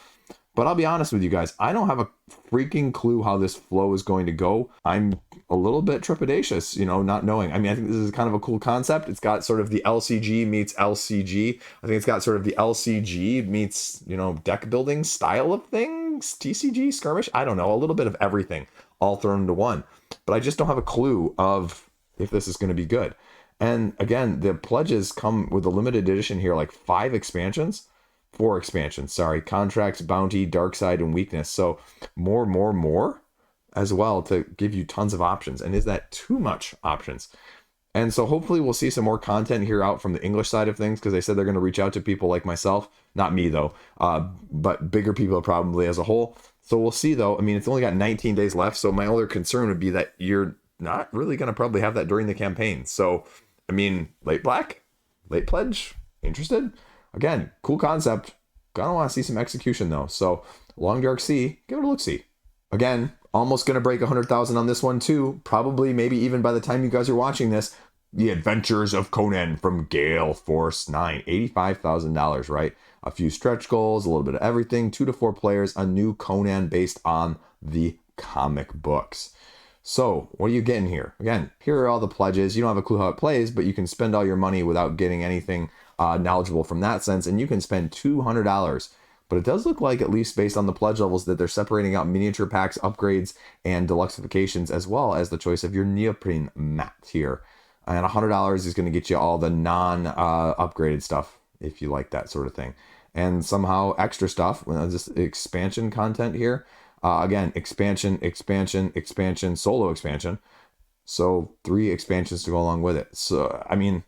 But I'll be honest with you guys, I don't have a freaking clue how this flow is going to go. I'm a little bit trepidatious, you know, not knowing. I mean, I think this is kind of a cool concept. It's got sort of the LCG meets LCG. I think it's got sort of the LCG meets, you know, deck building style of things, TCG, skirmish. I don't know, a little bit of everything all thrown into one. But I just don't have a clue of if this is going to be good. And again, the pledges come with a limited edition here, like 4 expansions, contracts, bounty, dark side, and weakness. So more as well to give you tons of options. And is that too much options? And so hopefully we'll see some more content here out from the English side of things, because they said they're going to reach out to people like myself, not me though, but bigger people probably as a whole. So we'll see though. I mean, it's only got 19 days left. So my other concern would be that you're not really going to probably have that during the campaign. So, I mean, late black, late pledge, interested? Again, cool concept. Gonna want to see some execution though. So Long Dark Sea, give it a look-see. Again, almost going to break 100,000 on this one too. Probably, maybe even by the time you guys are watching this. The Adventures of Conan from Gale Force 9. $85,000, right? A few stretch goals, a little bit of everything. 2 to 4 players, a new Conan based on the comic books. So, what are you getting here? Again, here are all the pledges. You don't have a clue how it plays, but you can spend all your money without getting anything knowledgeable from that sense, and you can spend $200. But it does look like, at least based on the pledge levels, that they're separating out miniature packs, upgrades, and deluxifications, as well as the choice of your neoprene mat here. And $100 is going to get you all the non-upgraded stuff, if you like that sort of thing. And somehow extra stuff, this expansion content here. Again, expansion, solo expansion. So 3 expansions to go along with it. So, I mean,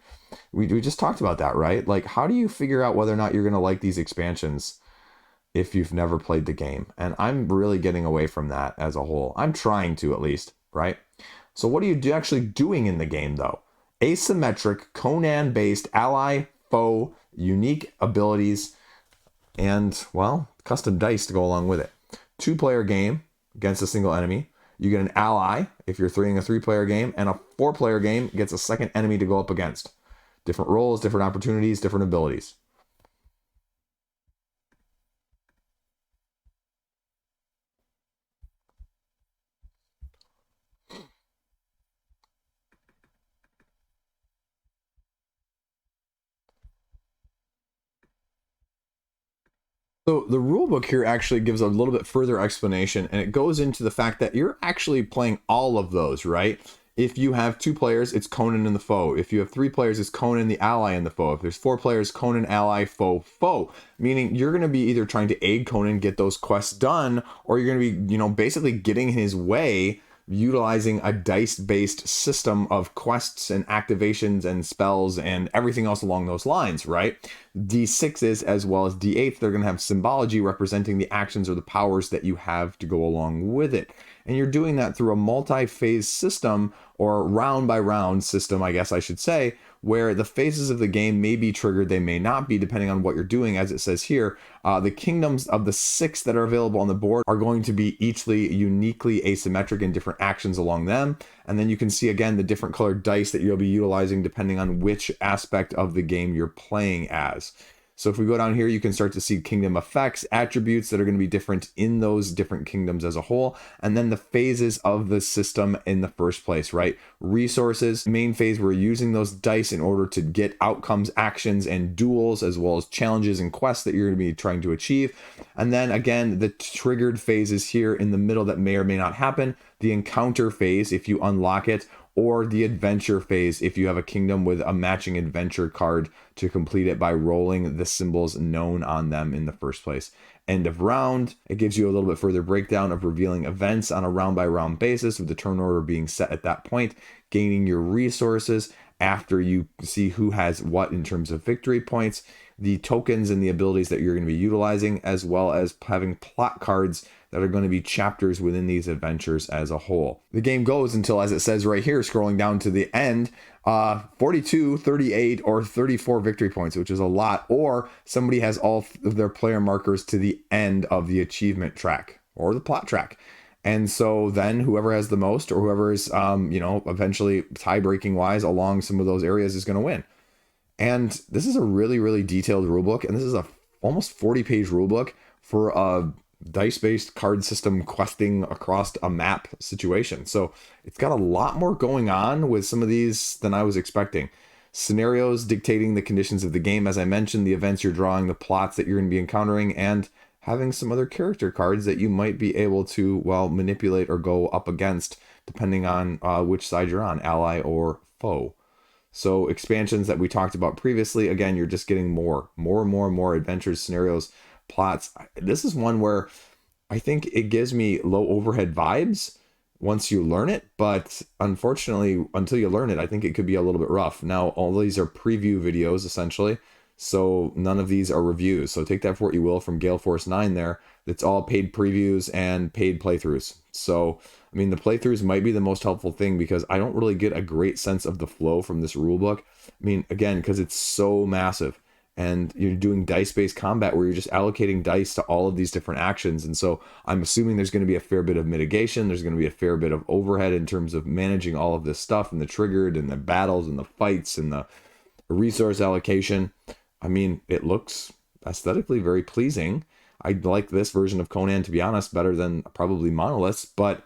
we just talked about that, right? Like, how do you figure out whether or not you're going to like these expansions if you've never played the game? And I'm really getting away from that as a whole. I'm trying to, at least, right? So what are you actually doing in the game, though? Asymmetric, Conan-based, ally, foe, unique abilities, and, well, custom dice to go along with it. 2-player game against a single enemy. You get an ally if you're throwing a 3-player game, and a 4-player game gets a second enemy to go up against. Different roles, different opportunities, different abilities. So the rulebook here actually gives a little bit further explanation, and it goes into the fact that you're actually playing all of those, right? If you have 2 players, it's Conan and the foe. If you have 3 players, it's Conan, the ally, and the foe. If there's 4 players, Conan, ally, foe, foe. Meaning you're going to be either trying to aid Conan get those quests done, or you're going to be, basically getting in his way, utilizing a dice-based system of quests and activations and spells and everything else along those lines, right? D6s as well as D8s, they're going to have symbology representing the actions or the powers that you have to go along with it. And you're doing that through a multi-phase system, or round-by-round system, I guess I should say, where the phases of the game may be triggered, they may not be, depending on what you're doing. As it says here, the kingdoms of the 6 that are available on the board are going to be eachly uniquely asymmetric in different actions along them. And then you can see, again, the different colored dice that you'll be utilizing depending on which aspect of the game you're playing as. So if we go down here, you can start to see kingdom effects, attributes that are going to be different in those different kingdoms as a whole, and then the phases of the system in the first place, right? Resources, main phase, we're using those dice in order to get outcomes, actions, and duels, as well as challenges and quests that you're going to be trying to achieve. And then again, the triggered phases here in the middle that may or may not happen, the encounter phase, if you unlock it, or the adventure phase if you have a kingdom with a matching adventure card to complete it by rolling the symbols known on them in the first place. End of round, it gives you a little bit further breakdown of revealing events on a round-by-round basis, with the turn order being set at that point, gaining your resources after you see who has what in terms of victory points, the tokens and the abilities that you're going to be utilizing, as well as having plot cards that are going to be chapters within these adventures as a whole. The game goes until, as it says right here, scrolling down to the end, 42, 38, or 34 victory points, which is a lot, or somebody has all of their player markers to the end of the achievement track or the plot track. And so then whoever has the most, or whoever is, eventually tie-breaking wise along some of those areas, is going to win. And this is a really, really detailed rulebook, and this is a almost 40-page rulebook for a dice-based card system questing across a map situation. So it's got a lot more going on with some of these than I was expecting. Scenarios dictating the conditions of the game, as I mentioned, the events you're drawing, the plots that you're going to be encountering, and having some other character cards that you might be able to, well, manipulate or go up against, depending on which side you're on, ally or foe. So expansions that we talked about previously, again, you're just getting more adventures, scenarios, plots. This is one where I think it gives me low overhead vibes, once you learn it, but unfortunately, until you learn it, I think it could be a little bit rough. Now, all these are preview videos, essentially, so none of these are reviews. So take that for what you will from Gale Force 9 there. It's all paid previews and paid playthroughs. So, I mean, the playthroughs might be the most helpful thing because I don't really get a great sense of the flow from this rulebook. I mean, again, because it's so massive. And you're doing dice-based combat where you're just allocating dice to all of these different actions. And so I'm assuming there's going to be a fair bit of mitigation. There's going to be a fair bit of overhead in terms of managing all of this stuff and the triggered and the battles and the fights and the resource allocation. I mean, it looks aesthetically very pleasing. I like this version of Conan, to be honest, better than probably Monolith's, but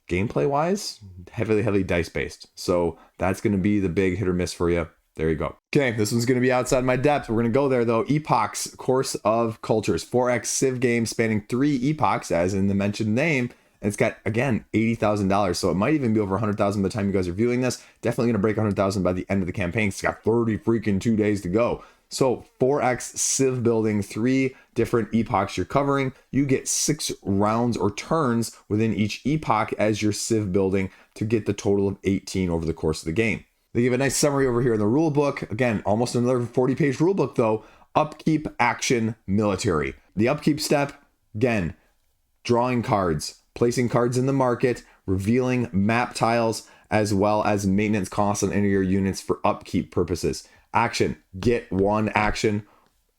gameplay-wise, heavily dice-based. So that's going to be the big hit or miss for you. There you go. Okay, this one's going to be outside my depth. We're going to go there, though. Epochs, Course of Cultures. 4X Civ game spanning 3 epochs, as in the mentioned name. And it's got, again, $80,000. So it might even be over $100,000 by the time you guys are viewing this. Definitely going to break $100,000 by the end of the campaign. It's got 30 freaking 2 days to go. So 4X Civ building, 3 different epochs you're covering. You get 6 rounds or turns within each epoch as you're Civ building to get the total of 18 over the course of the game. They give a nice summary over here in the rule book. Again, almost another 40-page rule book, though. Upkeep, action, military. The upkeep step, again, drawing cards, placing cards in the market, revealing map tiles, as well as maintenance costs on any of your units for upkeep purposes. Action, get 1 action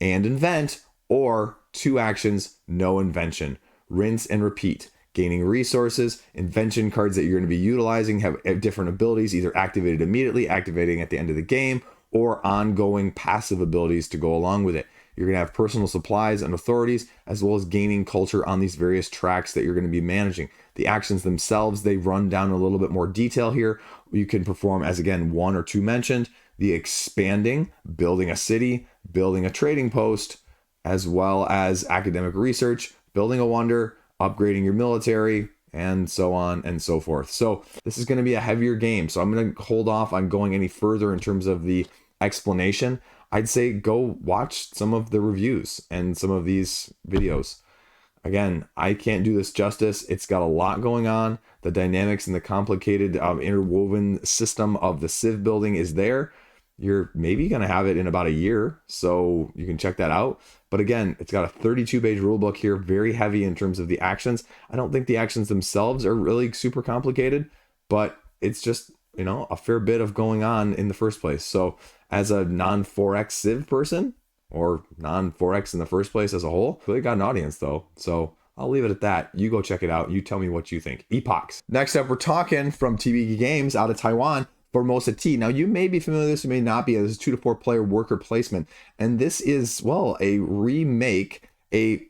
and invent, or 2 actions, no invention. Rinse and repeat. Gaining resources, invention cards that you're going to be utilizing have different abilities, either activated immediately, activating at the end of the game, or ongoing passive abilities to go along with it. You're going to have personal supplies and authorities, as well as gaining culture on these various tracks that you're going to be managing. The actions themselves, they run down a little bit more detail here. You can perform, as again, 1 or 2 mentioned, the expanding, building a city, building a trading post, as well as academic research, building a wonder, upgrading your military, and so on and so forth. So this is going to be a heavier game. So I'm going to hold off on going any further in terms of the explanation. I'd say go watch some of the reviews and some of these videos. Again, I can't do this justice. It's got a lot going on. The dynamics and the complicated interwoven system of the Civ building is there. You're maybe going to have it in about a year, so you can check that out. But again, it's got a 32-page rulebook here, very heavy in terms of the actions. I don't think the actions themselves are really super complicated, but it's just, you know, a fair bit of going on in the first place. So as a non-4X Civ person, or non-4X in the first place as a whole, really got an audience though. So I'll leave it at that. You go check it out. You tell me what you think. Epochs. Next up, we're talking from TBG Games out of Taiwan. Formosa Tea. Now, you may be familiar with this, you may not be. This is 2 to 4 player worker placement. And this is, well, a remake, a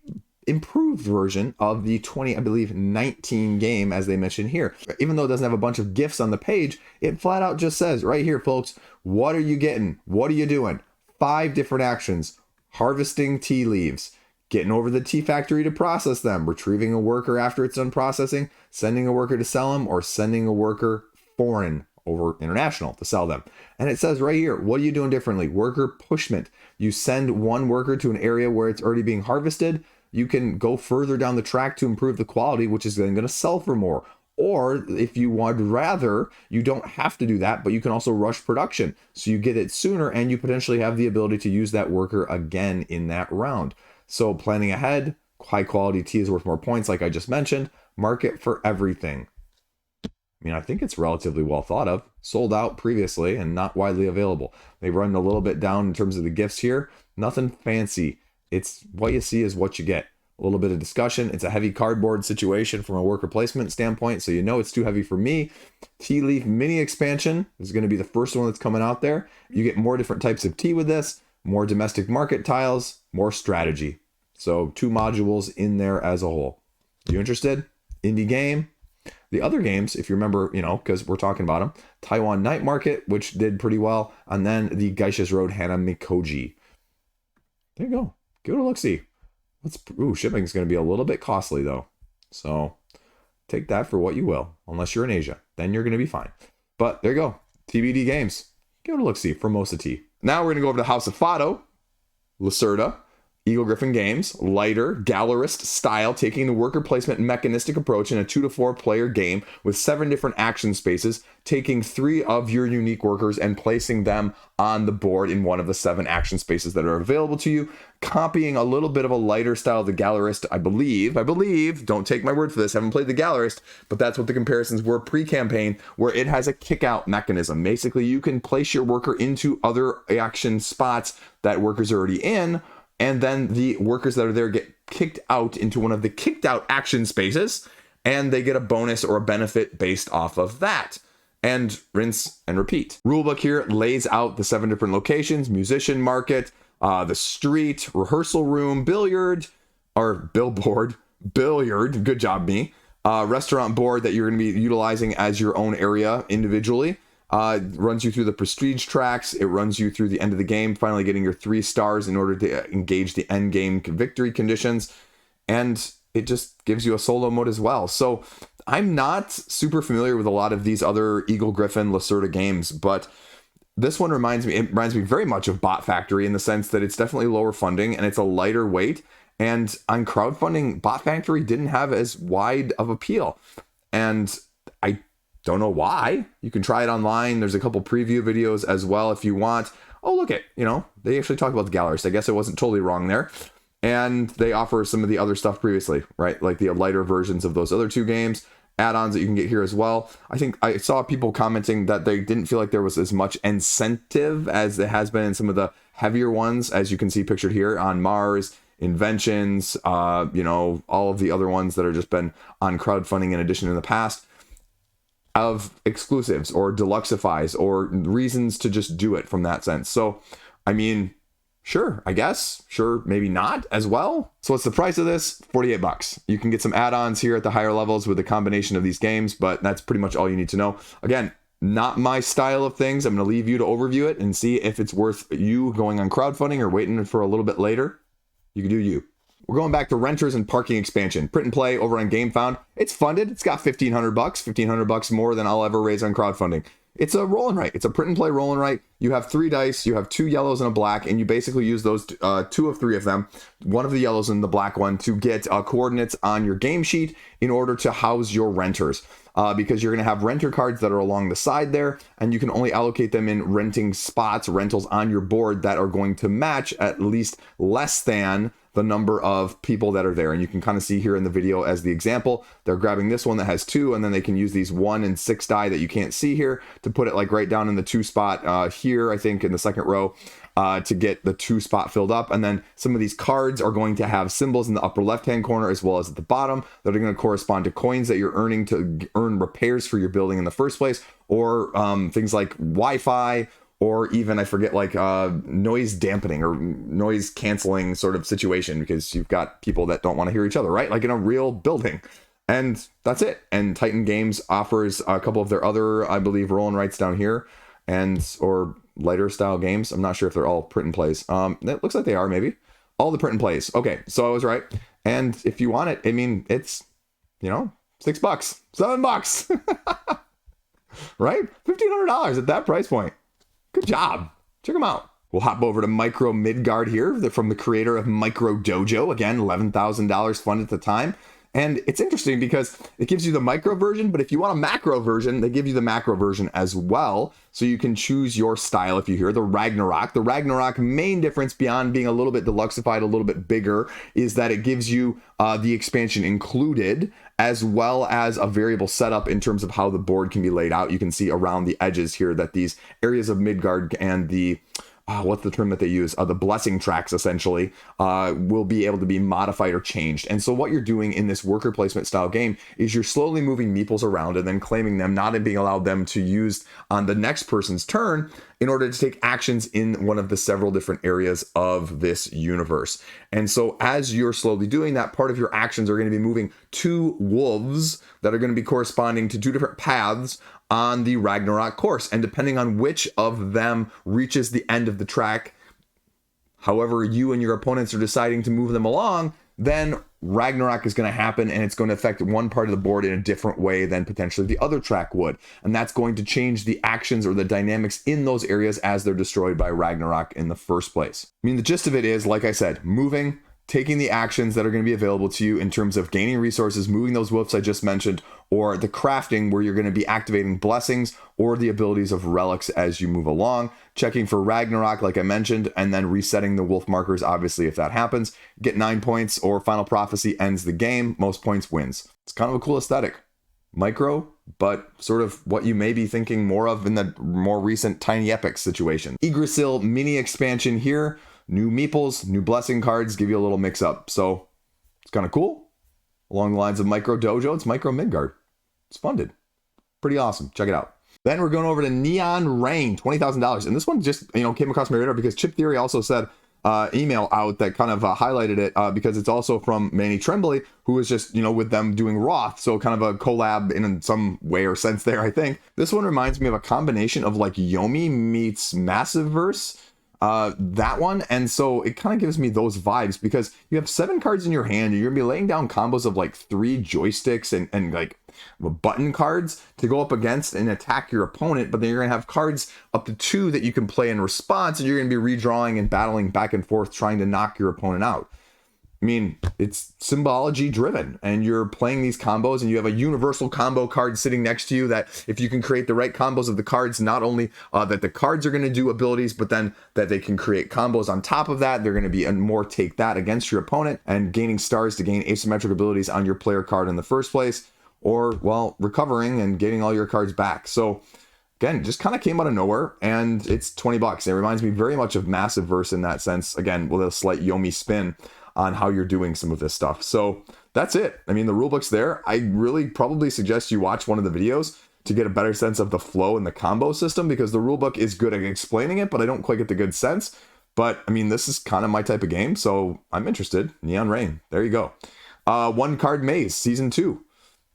improved version of the 2019 game, as they mentioned here. Even though it doesn't have a bunch of GIFs on the page, it flat out just says right here, folks, what are you getting? What are you doing? 5 different actions. Harvesting tea leaves, getting over to the tea factory to process them, retrieving a worker after it's done processing, sending a worker to sell them, or sending a worker foreign over international to sell them. And it says right here, what are you doing differently? Worker pushment. You send 1 worker to an area where it's already being harvested. You can go further down the track to improve the quality, which is then going to sell for more. Or if you would rather, you don't have to do that, but you can also rush production. So you get it sooner and you potentially have the ability to use that worker again in that round. So planning ahead, high quality tea is worth more points, like I just mentioned. Market for everything. I mean, I think it's relatively well thought of, sold out previously and not widely available. They run a little bit down in terms of the gifts here. Nothing fancy. It's what you see is what you get. A little bit of discussion. It's a heavy cardboard situation from a worker placement standpoint, so you know it's too heavy for me. Tea leaf mini expansion is going to be the first one that's coming out there. You get more different types of tea with this, more domestic market tiles, more strategy. So 2 modules in there as a whole. You interested? Indie game. The other games, if you remember, you know, because we're talking about them, Taiwan Night Market, which did pretty well, and then the Geishas Road Hana Mikoji. There you go. Give it a look-see. Shipping is going to be a little bit costly, though. So take that for what you will, unless you're in Asia. Then you're going to be fine. But there you go. TBD Games. Give it a look-see. Formosa Tea. Now we're going to go over to House of Fado, Lacerda, Eagle Griffin Games, lighter, gallerist style, taking the worker placement mechanistic approach in a 2 to 4 player game with 7 different action spaces, taking 3 of your unique workers and placing them on the board in one of the 7 action spaces that are available to you, copying a little bit of a lighter style of the gallerist, I believe, don't take my word for this, haven't played the gallerist, but that's what the comparisons were pre-campaign, where it has a kick-out mechanism. Basically, you can place your worker into other action spots that workers are already in, and then the workers that are there get kicked out into one of the kicked out action spaces, and they get a bonus or a benefit based off of that. And rinse and repeat. Rulebook here lays out the 7 different locations: musician market, the street, rehearsal room, billiard, good job me, restaurant board that you're going to be utilizing as your own area individually. Runs you through the prestige tracks. It runs you through the end of the game, finally getting your 3 stars in order to engage the end game victory conditions. And it just gives you a solo mode as well. So I'm not super familiar with a lot of these other Eagle Griffin Lacerda games, but this one reminds me very much of Bot Factory in the sense that it's definitely lower funding and it's a lighter weight. And on crowdfunding, Bot Factory didn't have as wide of appeal. And I don't know why. You can try it online. There's a couple preview videos as well if you want. Oh, look they actually talk about the gallerist. I guess I wasn't totally wrong there. And they offer some of the other stuff previously, right? Like the lighter versions of those other 2 games, add-ons that you can get here as well. I think I saw people commenting that they didn't feel like there was as much incentive as there has been in some of the heavier ones, as you can see pictured here on Mars, Inventions, all of the other ones that have just been on crowdfunding in addition in the past, of exclusives or deluxeifies or reasons to just do it from that sense. So, I mean, sure, I guess. Sure, maybe not as well. So what's the price of this? $48. You can get some add-ons here at the higher levels with a combination of these games, but that's pretty much all you need to know. Again, not my style of things. I'm going to leave you to overview it and see if it's worth you going on crowdfunding or waiting for a little bit later. You can do you. We're going back to Renters and Parking Expansion. Print and play over on GameFound. It's funded. It's got $1,500 more than I'll ever raise on crowdfunding. It's a roll and write. It's a print and play roll and write. You have 3 dice, you have 2 yellows and a black, and you basically use those 2 of 3 of them, one of the yellows and the black one, to get coordinates on your game sheet in order to house your renters. Because you're going to have renter cards that are along the side there, and you can only allocate them in renting spots, rentals on your board that are going to match at least less than the number of people that are there. And you can kind of see here in the video as the example, they're grabbing this one that has 2, and then they can use these 1 and 6 die that you can't see here to put it like right down in the 2 spot here, I think in the second row, to get the 2 spot filled up. And then some of these cards are going to have symbols in the upper left hand corner as well as at the bottom that are going to correspond to coins that you're earning to earn repairs for your building in the first place, or things like Wi-Fi, or even, I forget, like noise dampening or noise canceling sort of situation, because you've got people that don't want to hear each other, right? Like in a real building. And that's it. And Titan Games offers a couple of their other, I believe, roll and writes down here, or lighter style games. I'm not sure if they're all print and plays. It looks like they are, maybe. All the print and plays. Okay, so I was right. And if you want it, I mean, it's, $6, $7. Right? $1,500 at that price point. Good job. Check them out. We'll hop over to Micro Midgard here, from the creator of Micro Dojo. Again, $11,000 funded at the time. And it's interesting because it gives you the micro version, but if you want a macro version, they give you the macro version as well. So you can choose your style if you hear the Ragnarok. The Ragnarok main difference beyond being a little bit deluxeified, a little bit bigger, is that it gives you the expansion included, as well as a variable setup in terms of how the board can be laid out. You can see around the edges here that these areas of Midgard and the what's the term that they use? The blessing tracks, essentially, will be able to be modified or changed. And so what you're doing in this worker placement style game is you're slowly moving meeples around and then claiming them, not being allowed them to use on the next person's turn in order to take actions in one of the several different areas of this universe. And so as you're slowly doing that, part of your actions are going to be moving 2 wolves that are going to be corresponding to 2 different paths on the Ragnarok course. And depending on which of them reaches the end of the track, however you and your opponents are deciding to move them along, then Ragnarok is going to happen, and it's going to affect one part of the board in a different way than potentially the other track would. And that's going to change the actions or the dynamics in those areas as they're destroyed by Ragnarok in the first place. I mean, the gist of it is, like I said, moving, taking the actions that are going to be available to you in terms of gaining resources, moving those wolves I just mentioned, or the crafting where you're going to be activating blessings or the abilities of relics as you move along, checking for Ragnarok, like I mentioned, and then resetting the wolf markers, obviously, if that happens. Get 9 points, or Final Prophecy ends the game. Most points wins. It's kind of a cool aesthetic. Micro, but sort of what you may be thinking more of in the more recent Tiny Epic situation. Yggdrasil mini expansion here. New meeples, new blessing cards, give you a little mix up. So it's kind of cool. Along the lines of Micro Dojo, it's Micro Midgard. It's funded. Pretty awesome. Check it out. Then we're going over to Neon Rain, $20,000. And this one just, came across my radar because Chip Theory also said email out that kind of highlighted it because it's also from Manny Tremblay, who was just, with them doing Roth. So kind of a collab in some way or sense there, I think. This one reminds me of a combination of like Yomi meets Massive Verse. That one, and so it kind of gives me those vibes because you have 7 cards in your hand and you're gonna be laying down combos of like 3 joysticks and like button cards to go up against and attack your opponent, but then you're gonna have cards up to 2 that you can play in response, and you're gonna be redrawing and battling back and forth trying to knock your opponent out. I mean, it's symbology driven, and you're playing these combos, and you have a universal combo card sitting next to you that if you can create the right combos of the cards, not only that the cards are going to do abilities, but then that they can create combos on top of that. They're going to be and more take that against your opponent and gaining stars to gain asymmetric abilities on your player card in the first place, or, well, recovering and getting all your cards back. So again, just kind of came out of nowhere, and it's $20. It reminds me very much of Massive Verse in that sense, again, with a slight Yomi spin on how you're doing some of this stuff. So that's it. I mean, the rulebook's there. I really probably suggest you watch one of the videos to get a better sense of the flow and the combo system, because the rulebook is good at explaining it, but I don't quite get the good sense. But I mean, this is kind of my type of game, so I'm interested. Neon Rain. There you go. 1 Card Maze, Season 2.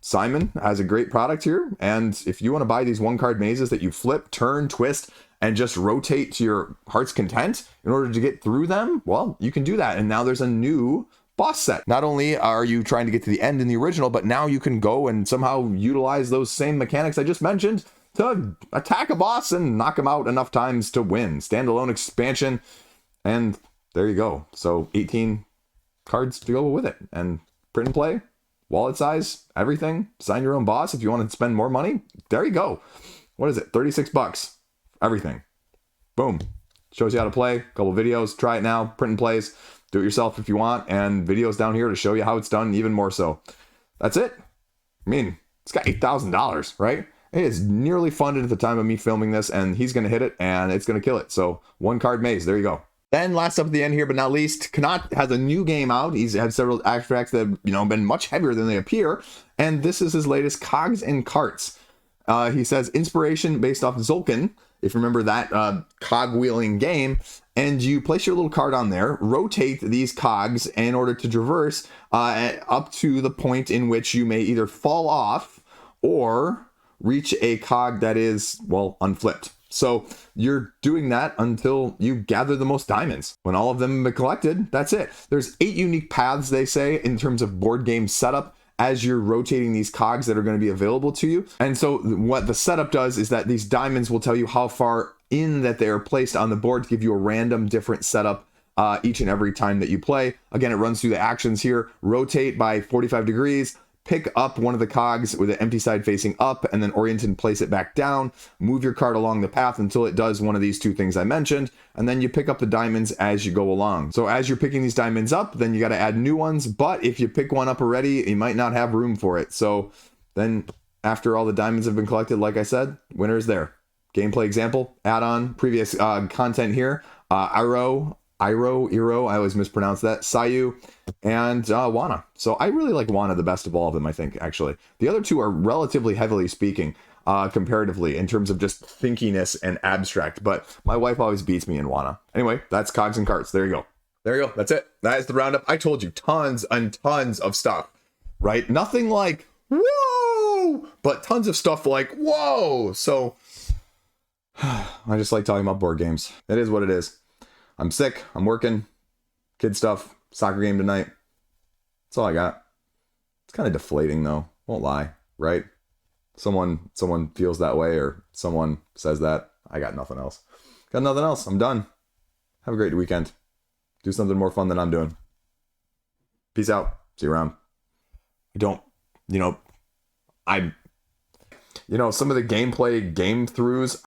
Simon has a great product here, and if you want to buy these 1 card mazes that you flip, turn, twist, and just rotate to your heart's content in order to get through them, well, you can do that. And now there's a new boss set. Not only are you trying to get to the end in the original, but now you can go and somehow utilize those same mechanics I just mentioned to attack a boss and knock him out enough times to win. Standalone expansion, and there you go. So 18 cards to go with it, and print and play, wallet size, everything. Sign your own boss if you want to spend more money. There you go. What is it? $36. Everything. Boom. Shows you how to play. A couple videos. Try it now. Print and plays. Do it yourself if you want. And videos down here to show you how it's done even more so. That's it. I mean, it's got $8,000, right? It is nearly funded at the time of me filming this, and he's going to hit it, and it's going to kill it. So 1 Card Maze. There you go. Then last up at the end here, but not least, Knot has a new game out. He's had several extracts that have, been much heavier than they appear. And this is his latest Cogs and Carts. He says inspiration based off Zolkin, if you remember that cog wheeling game, and you place your little card on there, rotate these cogs in order to traverse up to the point in which you may either fall off or reach a cog that is, well, unflipped. So you're doing that until you gather the most diamonds. When all of them have been collected, that's it. There's 8 unique paths, they say, in terms of board game setup as you're rotating these cogs that are going to be available to you. And so what the setup does is that these diamonds will tell you how far in that they are placed on the board to give you a random different setup each and every time that you play. Again, it runs through the actions here. Rotate by 45 degrees. Pick up one of the cogs with the empty side facing up, and then orient and place it back down. Move your card along the path until it does one of these 2 things I mentioned, and then you pick up the diamonds as you go along. So as you're picking these diamonds up, then you got to add new ones, but if you pick one up already, you might not have room for it. So then after all the diamonds have been collected, like I said, winner is there. Gameplay example, add-on, previous content here, Iro, I always mispronounce that, Sayu, and Wana. So I really like Wana the best of all of them, I think, actually. The other 2 are relatively heavily speaking, comparatively, in terms of just thinkiness and abstract, but my wife always beats me in Wana. Anyway, that's Cogs and Carts. There you go. There you go. That's it. That is the roundup. I told you, tons and tons of stuff, right? Nothing like, whoa, but tons of stuff like, whoa. So I just like talking about board games. It is what it is. I'm sick. I'm working. Kid stuff. Soccer game tonight. That's all I got. It's kind of deflating though. Won't lie, right? Someone feels that way, or someone says that. I got nothing else. Got nothing else. I'm done. Have a great weekend. Do something more fun than I'm doing. Peace out. See you around. Some of the gameplay game throughs,